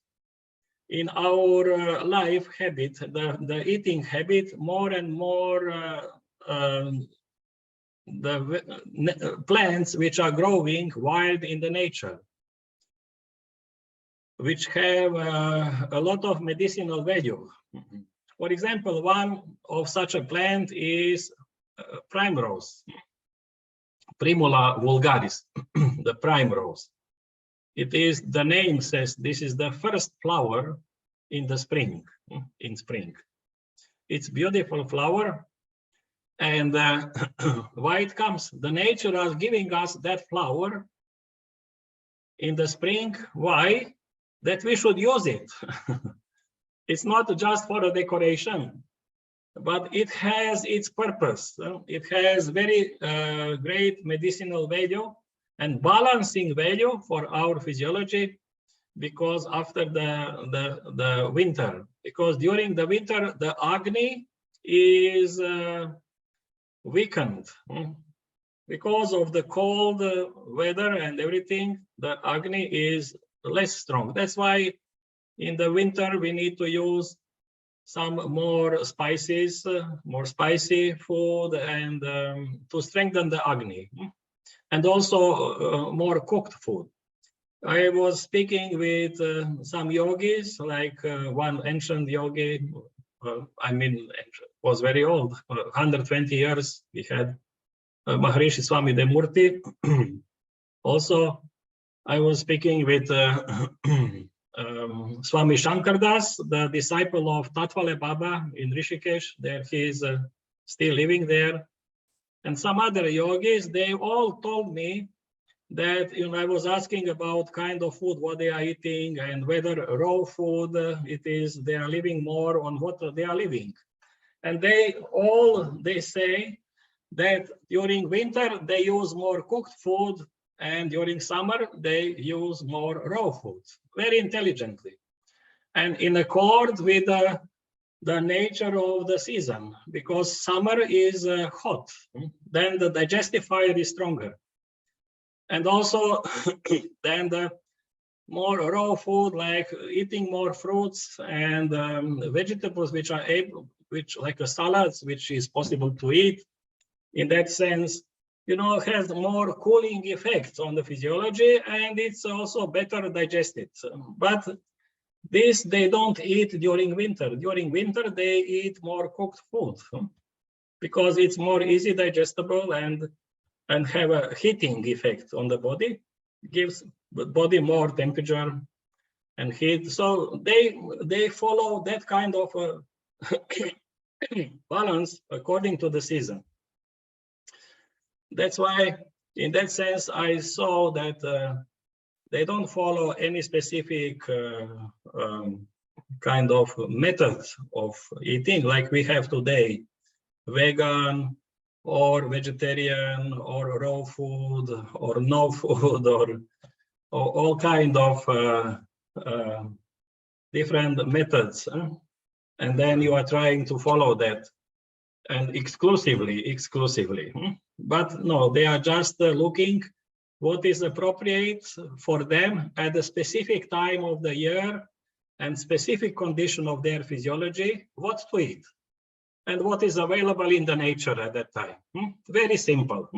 Speaker 1: in our life habit, the eating habit, more and more the plants which are growing wild in the nature, which have a lot of medicinal value. For example, one of such a plant is primrose, Primula vulgaris, the primrose. It is, the name says, this is the first flower in the spring, in spring. It's beautiful flower. And why it comes? The nature is giving us that flower in the spring. Why? That we should use it. It's not just for a decoration, but it has its purpose. It has very great medicinal value and balancing value for our physiology, because after the winter, because during the winter, the Agni is weakened. Because of the cold weather and everything, the Agni is less strong. That's why in the winter we need to use some more spices, more spicy food, and to strengthen the Agni, and also more cooked food. I was speaking with some yogis, like one ancient yogi, I mean, was very old, 120 years. We had Maharishi Swami Demurti. Also, I was speaking with Swami Shankardas, the disciple of Tatwale Baba in Rishikesh. There he is still living there. And some other yogis, they all told me that, you know, I was asking about kind of food, what they are eating, and whether raw food it is, they are living more on what they are living. And they say that during winter, they use more cooked food, and during summer, they use more raw food, very intelligently, and in accord with the nature of the season, because summer is hot, then the digestive fire is stronger. And also, then more raw food, like eating more fruits and vegetables, which are like a salads, which is possible to eat. In that sense, has more cooling effects on the physiology, and it's also better digested. But this they don't eat during winter. During winter, they eat more cooked food because it's more easy digestible and have a heating effect on the body, gives the body more temperature and heat. So they follow that kind of balance according to the season. That's why, in that sense, I saw that they don't follow any specific kind of method of eating like we have today, vegan or vegetarian or raw food or no food or all kind of different methods. And then you are trying to follow that and exclusively. But no, they are just looking what is appropriate for them at a specific time of the year and specific condition of their physiology, what to eat and what is available in the nature at that time. Very simple.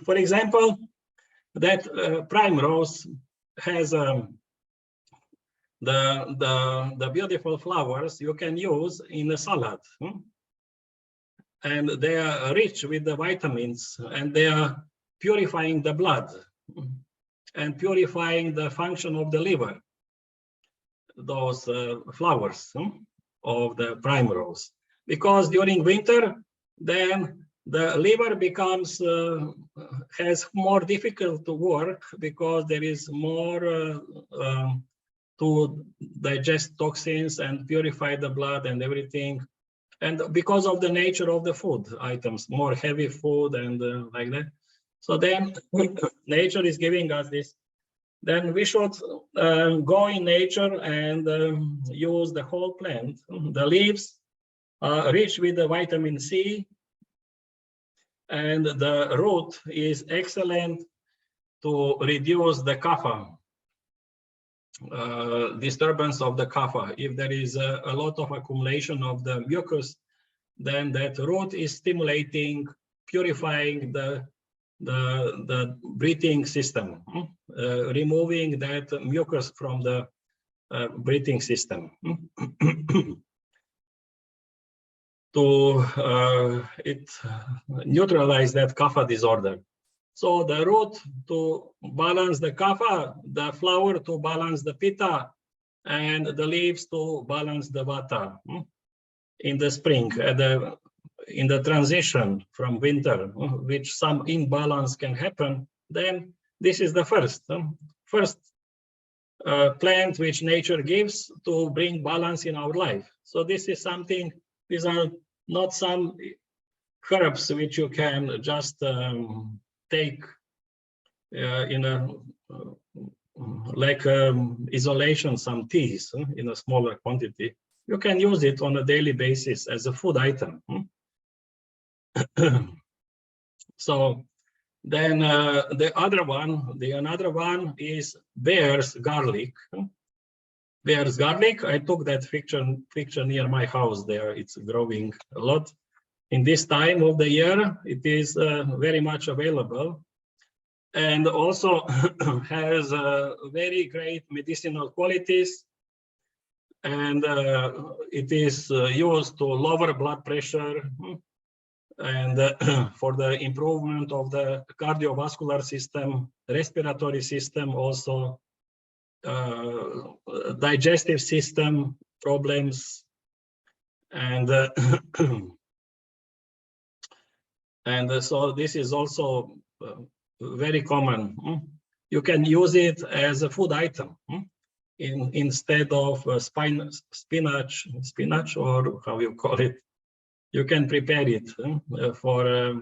Speaker 1: For example, that primrose has the beautiful flowers you can use in a salad. And they are rich with the vitamins, and they are purifying the blood and purifying the function of the liver, those flowers of the primrose. Because during winter, then the liver becomes, has more difficult to work because there is more to digest toxins and purify the blood and everything. And because of the nature of the food items, more heavy food and like that. So then nature is giving us this. Then we should go in nature and use the whole plant. The leaves are rich with the vitamin C, and the root is excellent to reduce the kapha, disturbance of the kapha. If there is a lot of accumulation of the mucus, then that root is stimulating, purifying the breathing system, removing that mucus from the breathing system. To it neutralize that kapha disorder. So the root to balance the kapha, the flower to balance the pitta, and the leaves to balance the vata. In the spring, in the transition from winter, which some imbalance can happen, then this is the first plant which nature gives to bring balance in our life. So this is something, these are not some herbs which you can just take in a like isolation, some teas in a smaller quantity. You can use it on a daily basis as a food item. So then another one is bear's garlic. Bear's garlic, I took that picture near my house there. It's growing a lot. In this time of the year, it is very much available, and also has very great medicinal qualities. And it is used to lower blood pressure and for the improvement of the cardiovascular system, respiratory system, also digestive system problems, and and so this is also very common. You can use it as a food item. Instead of spinach, or how you call it, you can prepare it for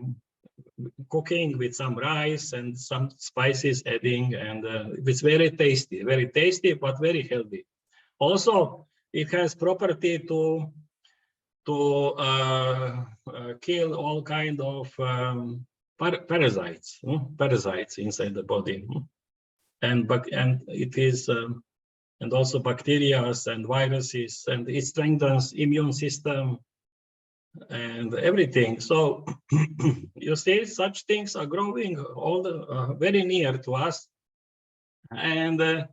Speaker 1: cooking with some rice and some spices adding, and it's very tasty, but very healthy. Also, it has property to kill all kind of parasites inside the body. and it is and also bacteria and viruses, and it strengthens immune system and everything. So you see, such things are growing all very near to us, and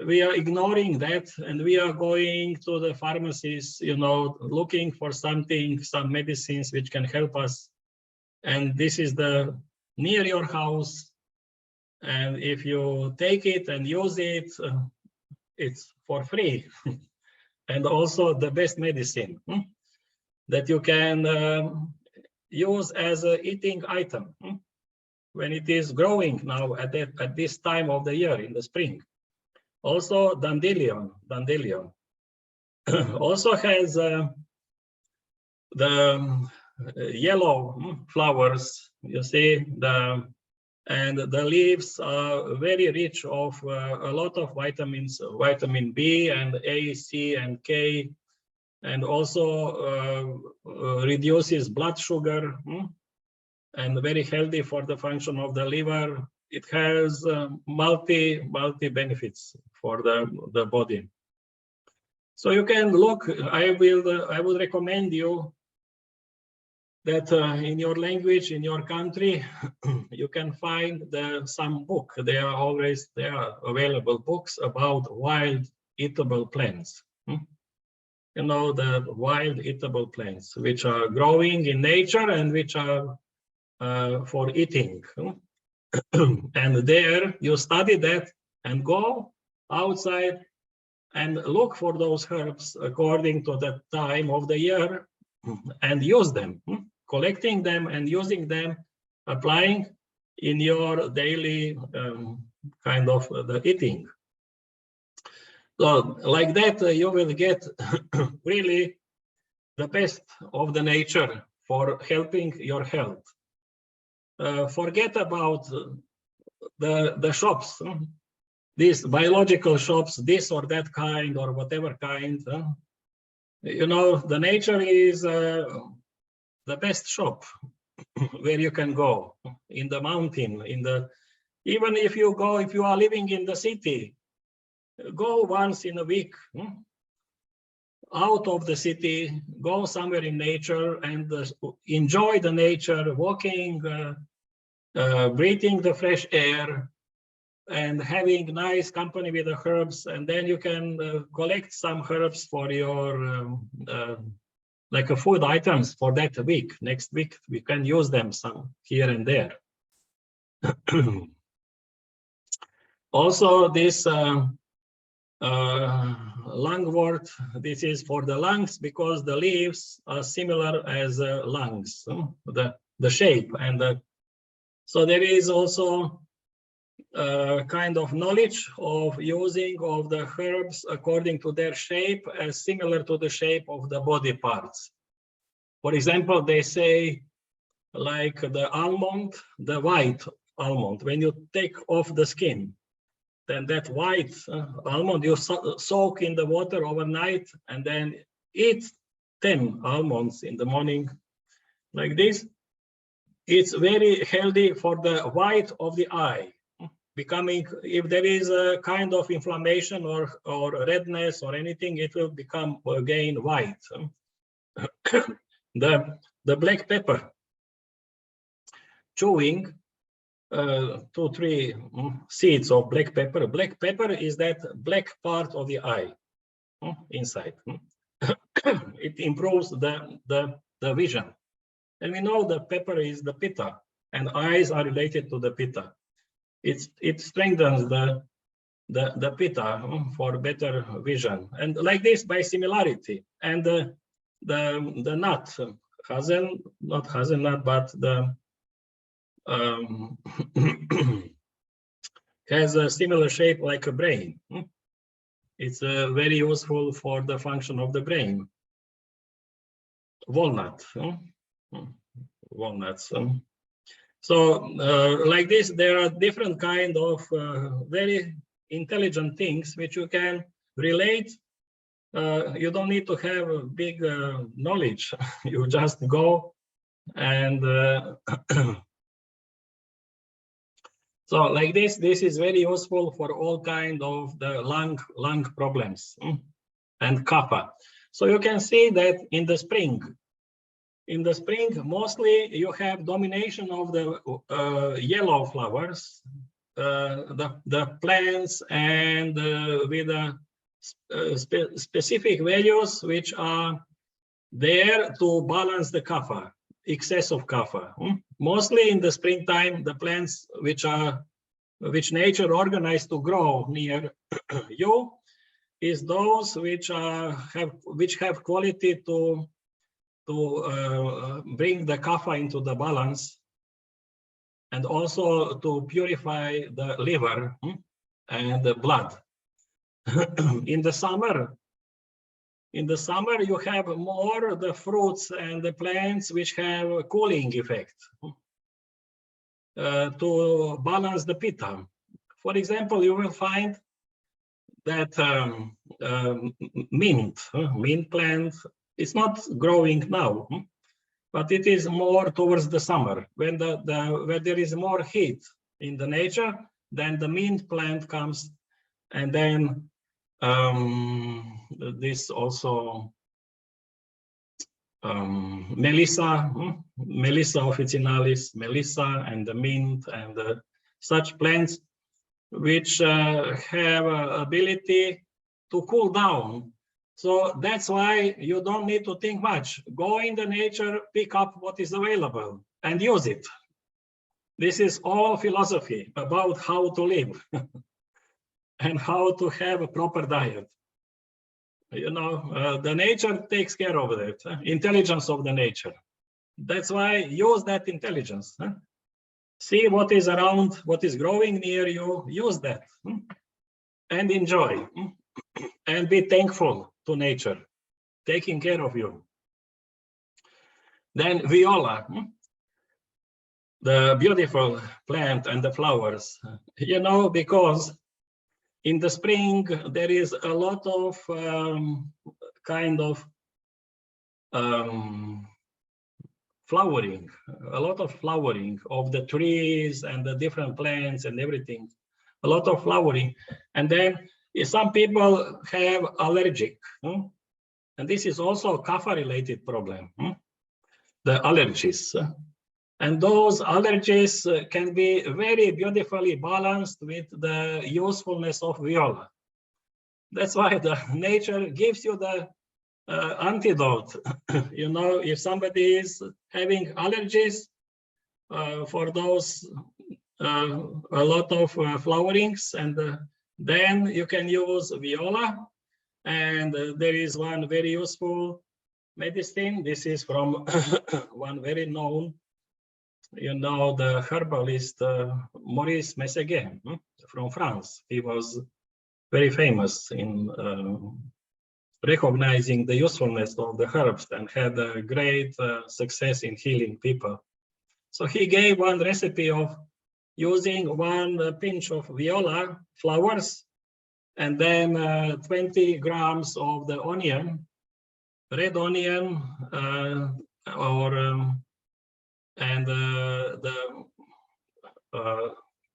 Speaker 1: we are ignoring that, and we are going to the pharmacies, looking for something, some medicines which can help us. And this is the near your house, and if you take it and use it, it's for free. And also the best medicine that you can use as an eating item when it is growing now at this time of the year in the spring. Also dandelion also has the yellow flowers, you see, and the leaves are very rich of a lot of vitamins, vitamin B and A, C, and K, and also reduces blood sugar and very healthy for the function of the liver. It has multi benefits for the body. So you can look. I would recommend you that in your language, in your country, you can find some book. There are available books about wild eatable plants. The wild eatable plants which are growing in nature and which are for eating. And there you study that and go outside and look for those herbs according to the time of the year and use them, collecting them and using them, applying in your daily kind of the eating. So like that, you will get really the best of the nature for helping your health. Forget about the shops, these biological shops, this or that kind or whatever kind. The nature is the best shop where you can go in the mountain, even if you are living in the city, go once in a week out of the city, go somewhere in nature and enjoy the nature, walking, breathing the fresh air, and having nice company with the herbs. And then you can collect some herbs for your like food items for that week. Next week we can use them some here and there. Also this lungwort, this is for the lungs because the leaves are similar as lungs, the shape. And so there is also kind of knowledge of using of the herbs according to their shape as similar to the shape of the body parts. For example, they say like the almond, the white almond, when you take off the skin, then that white almond you soak in the water overnight and then eat 10 almonds in the morning like this. It's very healthy for the white of the eye. Becoming, if there is a kind of inflammation or redness or anything, it will become again white. The black pepper, chewing 2-3 seeds of black pepper. Black pepper is that black part of the eye inside. It improves the vision. And we know the pepper is the pitta, and eyes are related to the pitta. It strengthens the pitta for better vision, and like this by similarity. And the nut, not hazelnut, but the has a similar shape like a brain. It's very useful for the function of the brain. Walnut, walnuts. So like this, there are different kind of very intelligent things which you can relate. You don't need to have a big knowledge. You just go and So like this is very useful for all kind of the lung problems and kapha. So you can see that in the spring, mostly you have domination of the yellow flowers, the plants, and with specific values which are there to balance the kapha, excess of kapha. Mostly in the springtime, the plants which nature organized to grow near you is those which have quality to bring the kapha into the balance, and also to purify the liver and the blood. In the summer, you have more the fruits and the plants which have a cooling effect to balance the pitta. For example, you will find that mint plant is not growing now, but it is more towards the summer when where there is more heat in the nature. Then the mint plant comes, and then this also Melissa officinalis, Melissa, and the mint, and such plants which have ability to cool down. So that's why you don't need to think much. Go in the nature, pick up what is available and use it. This is all philosophy about how to live and how to have a proper diet. You know, the nature takes care of that, intelligence of the nature. That's why use that intelligence. See what is around, what is growing near you, use that and enjoy and be thankful to nature, taking care of you. Then viola, the beautiful plant and the flowers, you know, because in the spring there is a lot of kind of flowering, a lot of flowering of the trees and the different plants and everything, a lot of flowering. And then some people have allergic, and this is also a kapha related problem, the allergies. And those allergies can be very beautifully balanced with the usefulness of viola. That's why the nature gives you the antidote. You know, if somebody is having allergies for those a lot of flowerings, and then you can use viola. And there is one very useful medicine. This is from one very known, you know, the herbalist Maurice Messeguet from France. He was very famous in recognizing the usefulness of the herbs and had a great success in healing people. So he gave one recipe of using one pinch of viola flowers, and then 20 grams of the onion, red onion, and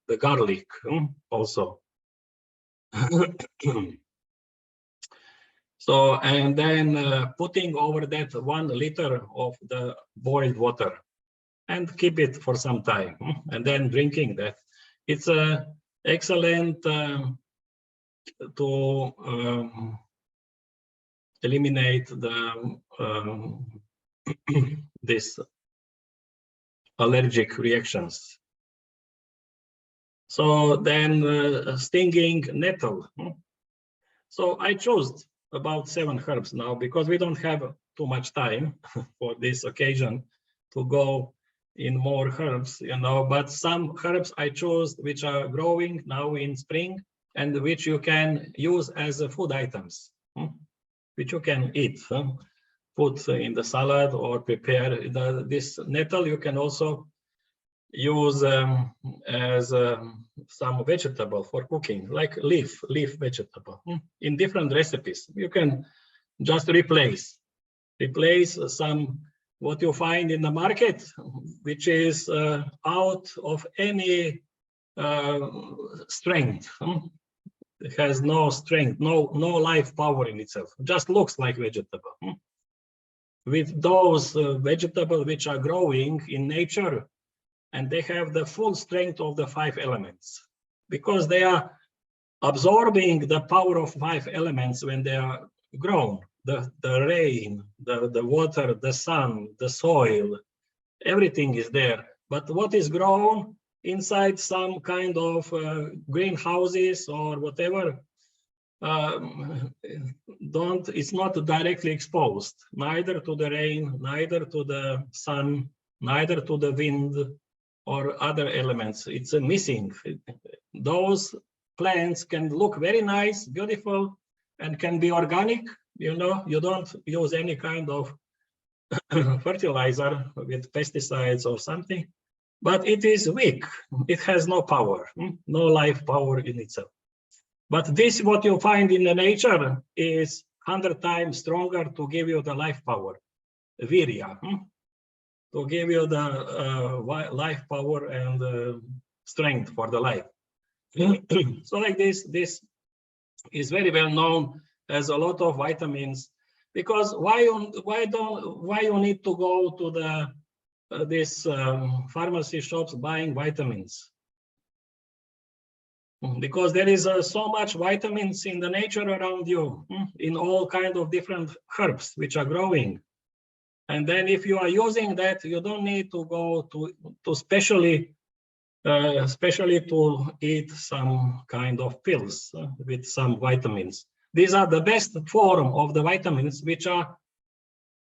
Speaker 1: the garlic also. So, and then putting over that 1 liter of the boiled water and keep it for some time, and then drinking that. It's excellent to eliminate the this allergic reactions. So then stinging nettle. So I chose about 7 herbs now, because we don't have too much time for this occasion to go in more herbs, you know, but some herbs I chose which are growing now in spring and which you can use as food items, which you can eat, put in the salad or prepare. This nettle you can also use as some vegetable for cooking, like leaf vegetable in different recipes. You can just replace some what you find in the market, which is out of any strength. It has no strength, no life power in itself. Just looks like vegetable. With those vegetables which are growing in nature, and they have the full strength of the 5 elements, because they are absorbing the power of 5 elements when they are grown. The rain, the water, the sun, the soil, everything is there. But what is grown inside some kind of greenhouses or whatever, it's not directly exposed, neither to the rain, neither to the sun, neither to the wind or other elements. It's missing. Those plants can look very nice, beautiful, and can be organic. You know, you don't use any kind of fertilizer with pesticides or something, but it is weak. It has no power, no life power in itself. But this, what you find in the nature, is 100 times stronger to give you the life power, virya, to give you the life power and strength for the life. So like this is very well known as a lot of vitamins. Because why you need to go to this pharmacy shops buying vitamins? Because there is so much vitamins in the nature around you, in all kind of different herbs which are growing. And then if you are using that, you don't need to go to especially to eat some kind of pills with some vitamins. These are the best form of the vitamins which are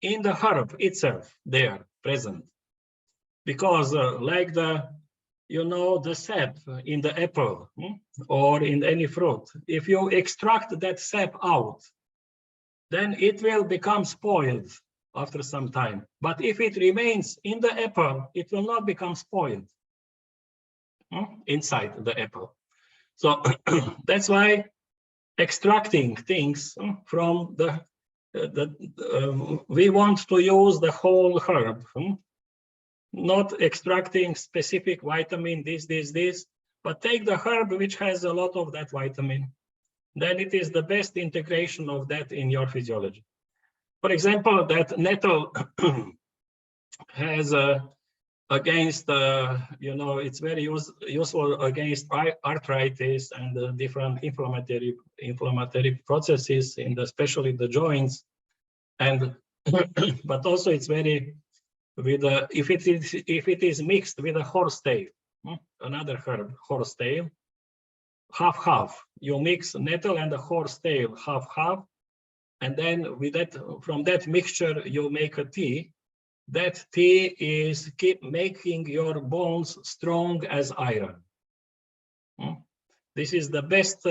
Speaker 1: in the herb itself, there present. Because like the sap in the apple or in any fruit, if you extract that sap out, then it will become spoiled after some time. But if it remains in the apple, it will not become spoiled inside the apple. So that's why extracting things from we want to use the whole herb, not extracting specific vitamin, this, but take the herb which has a lot of that vitamin. Then it is the best integration of that in your physiology. For example, that nettle has against, it's very useful against arthritis and different inflammatory processes, especially the joints. And but also it's very if it is mixed with a horsetail, another herb, horsetail, half. You mix nettle and the horsetail half, and then with that, from that mixture, you make a tea. That tea is keep making your bones strong as iron. This is the best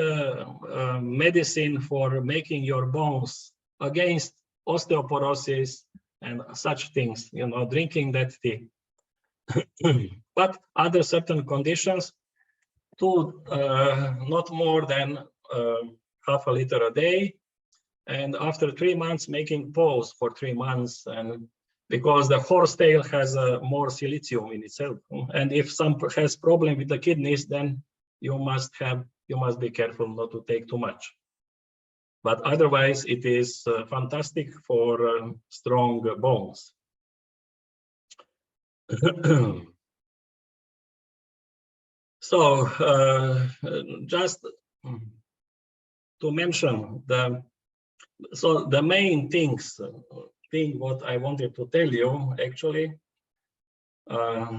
Speaker 1: medicine for making your bones against osteoporosis and such things, drinking that tea. But under certain conditions, not more than half a liter a day. And after 3 months, making pause for 3 months, and because the horsetail has more silicium in itself, and if some has problem with the kidneys, then you must be careful not to take too much. But otherwise, it is fantastic for strong bones. So just to mention the main thing what I wanted to tell you actually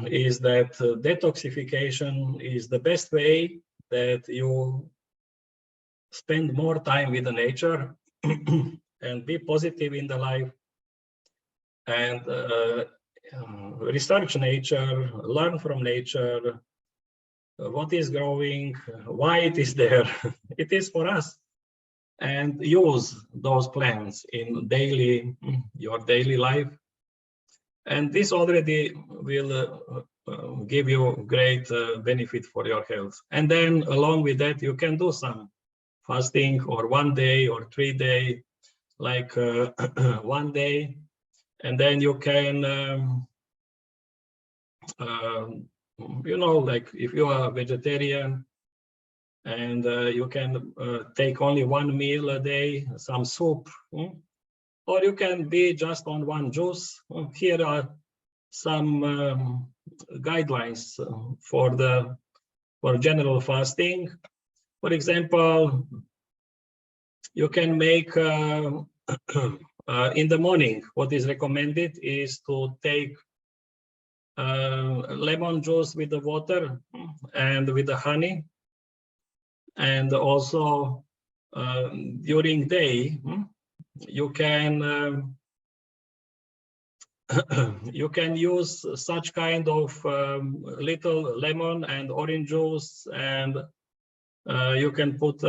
Speaker 1: is that detoxification is the best way that you spend more time with the nature and be positive in the life, and research nature, learn from nature, what is growing, why it is there. It is for us, and use those plants in your daily life. And this already will give you great benefit for your health. And then along with that, you can do some fasting, or 1 day or 3 days, like 1 day. And then you can you know, like if you are a vegetarian and you can take only one meal a day, some soup, or you can be just on one juice. Here are some guidelines for general fasting. For example, you can make in the morning, what is recommended is to take lemon juice with the water and with the honey, and also during day you can you can use such kind of little lemon and orange juice, and you can put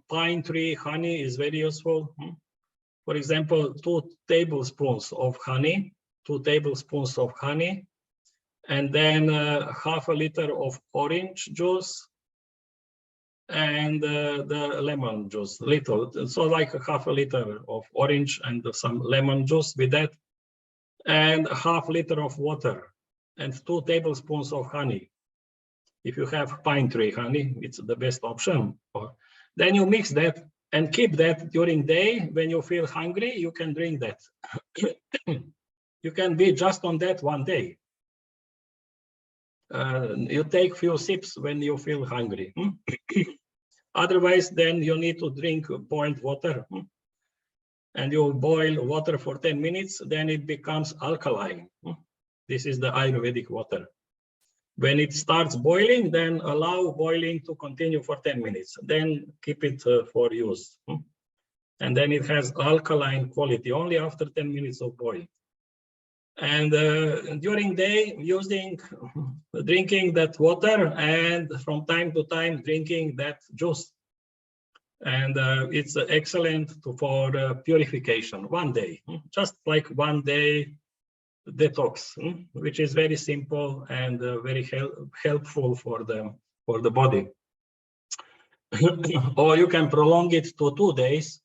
Speaker 1: pine tree honey is very useful. For example, 2 tablespoons of honey, and then half a liter of orange juice, and the lemon juice, little, so like half a liter of orange and some lemon juice with that, and half liter of water, and 2 tablespoons of honey. If you have pine tree honey, it's the best option. Then you mix that and keep that during day. When you feel hungry, you can drink that. You can be just on that one day. You take few sips when you feel hungry. Otherwise, then you need to drink boiled water. And you boil water for 10 minutes, then it becomes alkaline. This is the Ayurvedic water. When it starts boiling, then allow boiling to continue for 10 minutes. Then keep it for use. And then it has alkaline quality only after 10 minutes of boiling. And during day, drinking that water, and from time to time drinking that juice. And it's excellent for purification. One day, just like one day detox, which is very simple and very helpful for the body. Or you can prolong it to 2 days,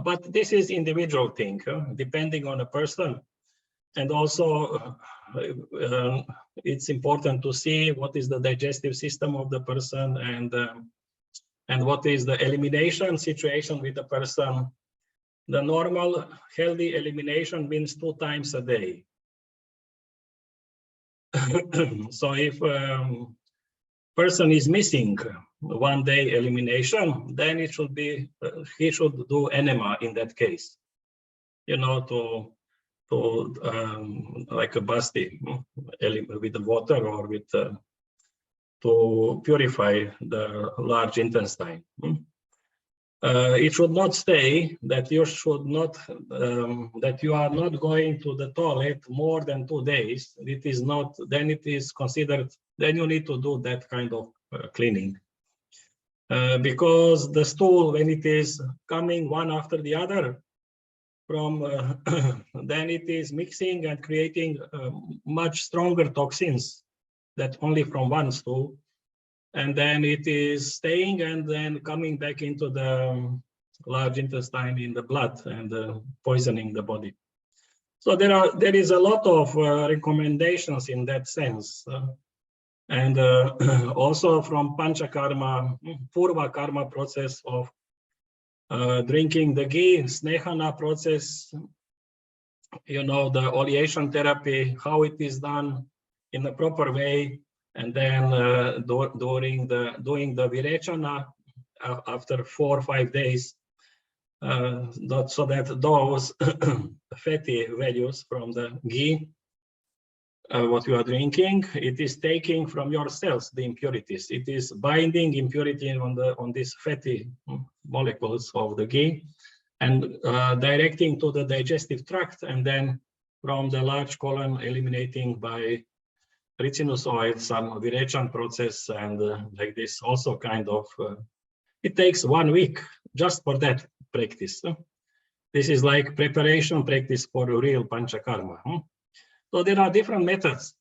Speaker 1: but this is individual thing, depending on a person. And also, it's important to see what is the digestive system of the person, and what is the elimination situation with the person. The normal healthy elimination means 2 times a day. So if person is missing 1 day elimination, then it should be he should do enema in that case, you know, to like a basti with the water, or with to purify the large intestine. It should not stay that you should not that you are not going to the toilet more than 2 days. It is not, then it is considered, then you need to do that kind of cleaning, because the stool, when it is coming one after the other from then it is mixing and creating much stronger toxins that only from one stool. And then it is staying and then coming back into the large intestine in the blood and poisoning the body. So there is a lot of recommendations in that sense. And also from Panchakarma, Purva Karma process of drinking the ghee, Snehana process, you know, the oleation therapy, how it is done in a proper way. And then doing the Virechana after 4 or 5 days, so that those fatty values from the ghee, what you are drinking, it is taking from your cells the impurities. It is binding impurity on these fatty molecules of the ghee, and directing to the digestive tract, and then from the large colon eliminating by ricinus oil, some Virechan process, and like this also kind of, it takes 1 week just for that practice. This is like preparation practice for a real Panchakarma. So there are different methods.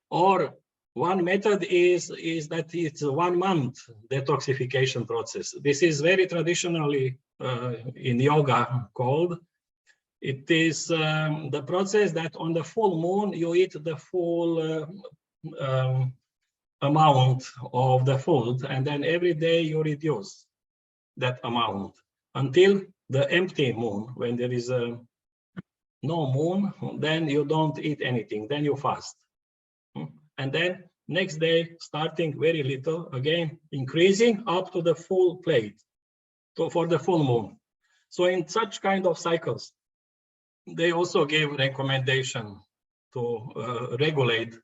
Speaker 1: Or one method is that it's a 1 month detoxification process. This is very traditionally in yoga called, It is the process that on the full moon, you eat the full amount of the food, and then every day you reduce that amount until the empty moon. When there is no moon, then you don't eat anything, then you fast. And then next day, starting very little, again, increasing up to the full plate for the full moon. So in such kind of cycles, they also gave recommendation to regulate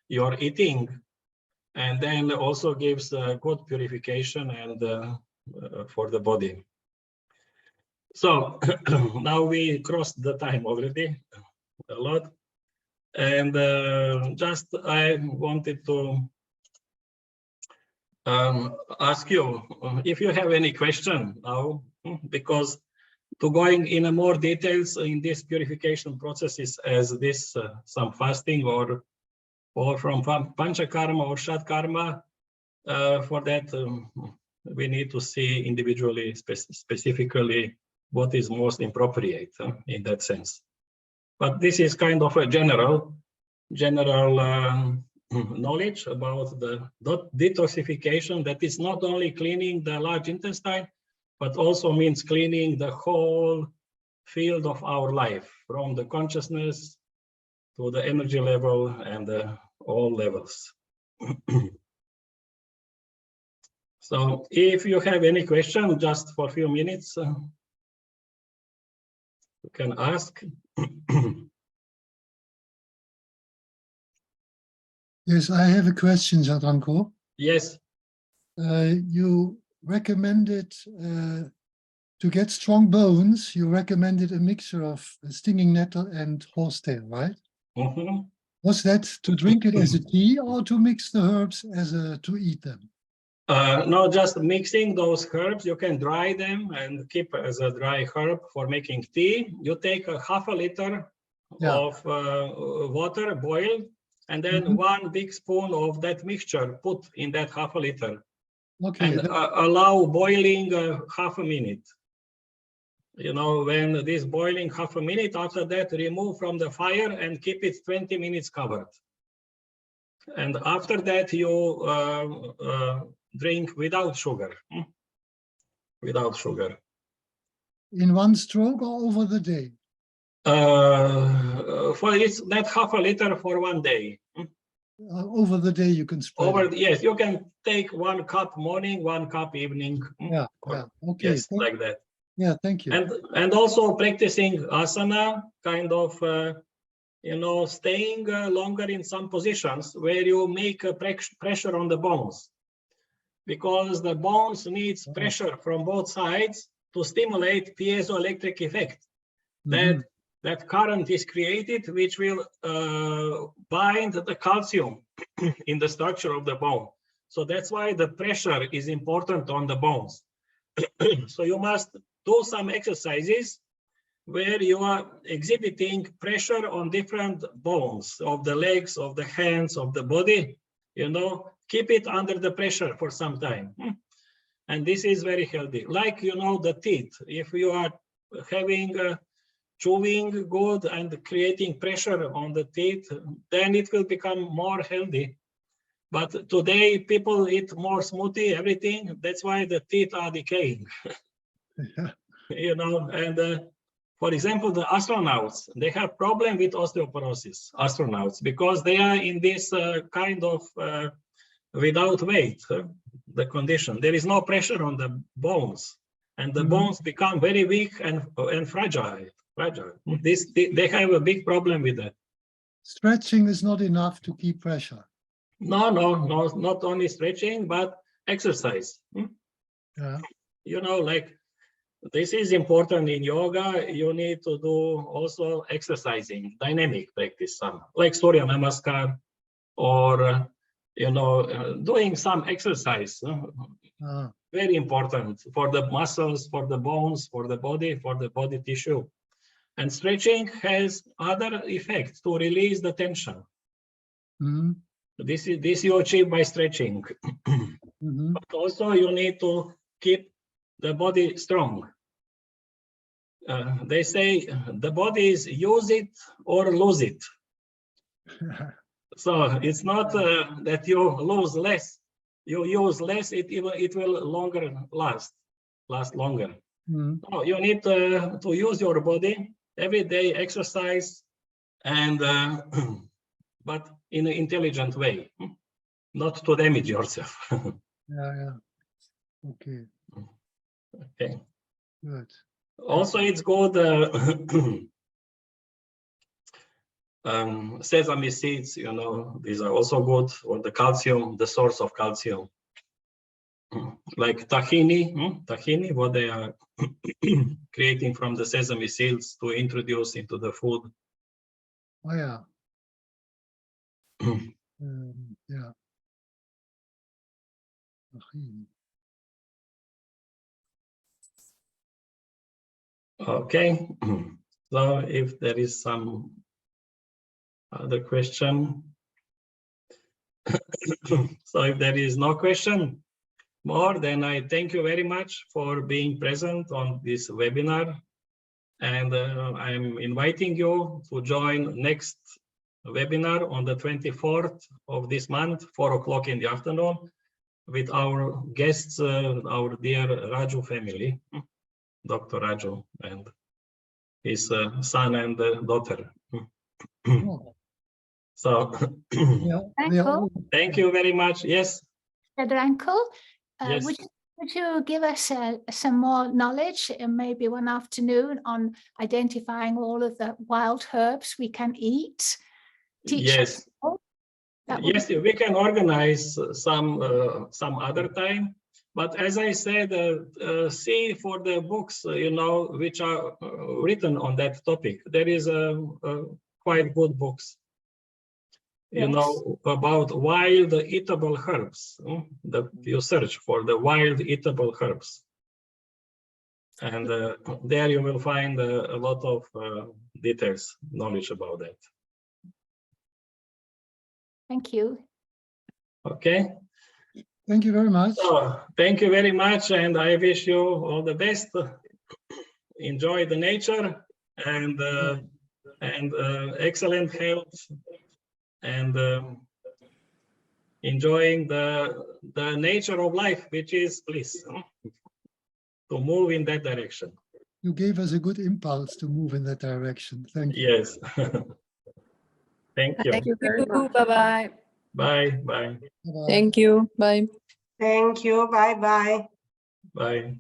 Speaker 1: your eating, and then also gives good purification and for the body. So now we crossed the time already a lot, and just I wanted to ask you if you have any question now, because to going in a more details in this purification processes as this some fasting or from panchakarma or shat karma, for that we need to see individually, specifically what is most appropriate in that sense. But this is kind of a general knowledge about the detoxification, that is not only cleaning the large intestine, but also means cleaning the whole field of our life, from the consciousness to the energy level and all levels. So if you have any question, just for a few minutes, you can ask.
Speaker 2: Yes, I have a question, Jadranko.
Speaker 1: Yes.
Speaker 2: You recommended to get strong bones, you recommended a mixture of stinging nettle and horsetail, right?
Speaker 1: Mm-hmm.
Speaker 2: Was that to drink it as a tea or to mix the herbs as to eat them?
Speaker 1: No, just mixing those herbs. You can dry them and keep as a dry herb for making tea. You take a half a liter of water, boiled, and then 1 big spoon of that mixture put in that half a liter. Okay. And allow boiling half a minute. You know, when this boiling half a minute, after that, remove from the fire and keep it 20 minutes covered. And after that, you drink without sugar. Without sugar.
Speaker 2: In one stroke or over the day?
Speaker 1: For it's that half a liter for 1 day.
Speaker 2: Over the day you can spread it.
Speaker 1: Yes, you can take 1 cup morning, 1 cup evening.
Speaker 2: Yeah, okay.
Speaker 1: Yes, like that.
Speaker 2: Yeah, thank you.
Speaker 1: And also practicing asana, kind of, you know, staying longer in some positions where you make a pressure on the bones, because the bones needs pressure from both sides to stimulate piezoelectric effect. That current is created, which will bind the calcium in the structure of the bone. So that's why the pressure is important on the bones. So you must do some exercises where you are exhibiting pressure on different bones of the legs, of the hands, of the body. You know, keep it under the pressure for some time. And this is very healthy. Like, you know, the teeth. If you are having chewing good and creating pressure on the teeth, then it will become more healthy. But today people eat more smoothie, everything. That's why the teeth are decaying. You know, and for example, the astronauts, they have problem with osteoporosis, astronauts, because they are in this kind of without weight, the condition. There is no pressure on the bones, and the bones become very weak and fragile. They have a big problem with that.
Speaker 2: Stretching is not enough to keep pressure.
Speaker 1: No, not only stretching, but exercise.
Speaker 2: Yeah.
Speaker 1: You know, like this is important in yoga. You need to do also exercising, dynamic practice, some like Surya Namaskar, or you know, doing some exercise. Very important for the muscles, for the bones, for the body tissue. And stretching has other effects to release the tension. This you achieve by stretching. But also you need to keep the body strong. they say the body is use it or lose it. So it's not that you lose less, you use less, it will longer last longer.
Speaker 2: Mm.
Speaker 1: No, you need to use your body every day, exercise, and but in an intelligent way, not to damage yourself.
Speaker 2: Yeah. Okay.
Speaker 1: Okay.
Speaker 2: Good.
Speaker 1: Also, it's good. Sesame seeds, you know, these are also good for the calcium, the source of calcium. Like tahini, what they are creating from the sesame seeds to introduce into the food.
Speaker 2: Oh yeah. Yeah.
Speaker 1: Okay, so if there is some other question. So if there is no question more, then I thank you very much for being present on this webinar. And I'm inviting you to join next webinar on the 24th of this month, 4 o'clock in the afternoon, with our guests, our dear Raju family, Dr. Raju and his son and daughter.
Speaker 2: Oh.
Speaker 1: So thank you very much. Yes.
Speaker 3: Jadranko,
Speaker 1: Yes.
Speaker 3: would you give us some more knowledge, maybe one afternoon, on identifying all of the wild herbs we can eat?
Speaker 1: Yes. Yes, we can organize some other time. But as I said, see for the books, you know, which are written on that topic. There is quite good books. You know, about wild eatable herbs. You search for the wild eatable herbs. And there you will find a lot of details, knowledge about that.
Speaker 3: Thank you.
Speaker 1: Okay.
Speaker 2: Thank you very much.
Speaker 1: So, thank you very much, and I wish you all the best. Enjoy the nature and excellent health, and enjoying the nature of life, which is bliss, to move in that direction.
Speaker 2: You gave us a good impulse to move in that direction. Thank you.
Speaker 1: Yes. Thank you.
Speaker 4: Thank you very much.
Speaker 5: Bye-bye.
Speaker 1: Bye. Bye.
Speaker 2: Bye-bye.
Speaker 5: Thank you. Bye.
Speaker 4: Thank you. Bye-bye.
Speaker 1: Bye.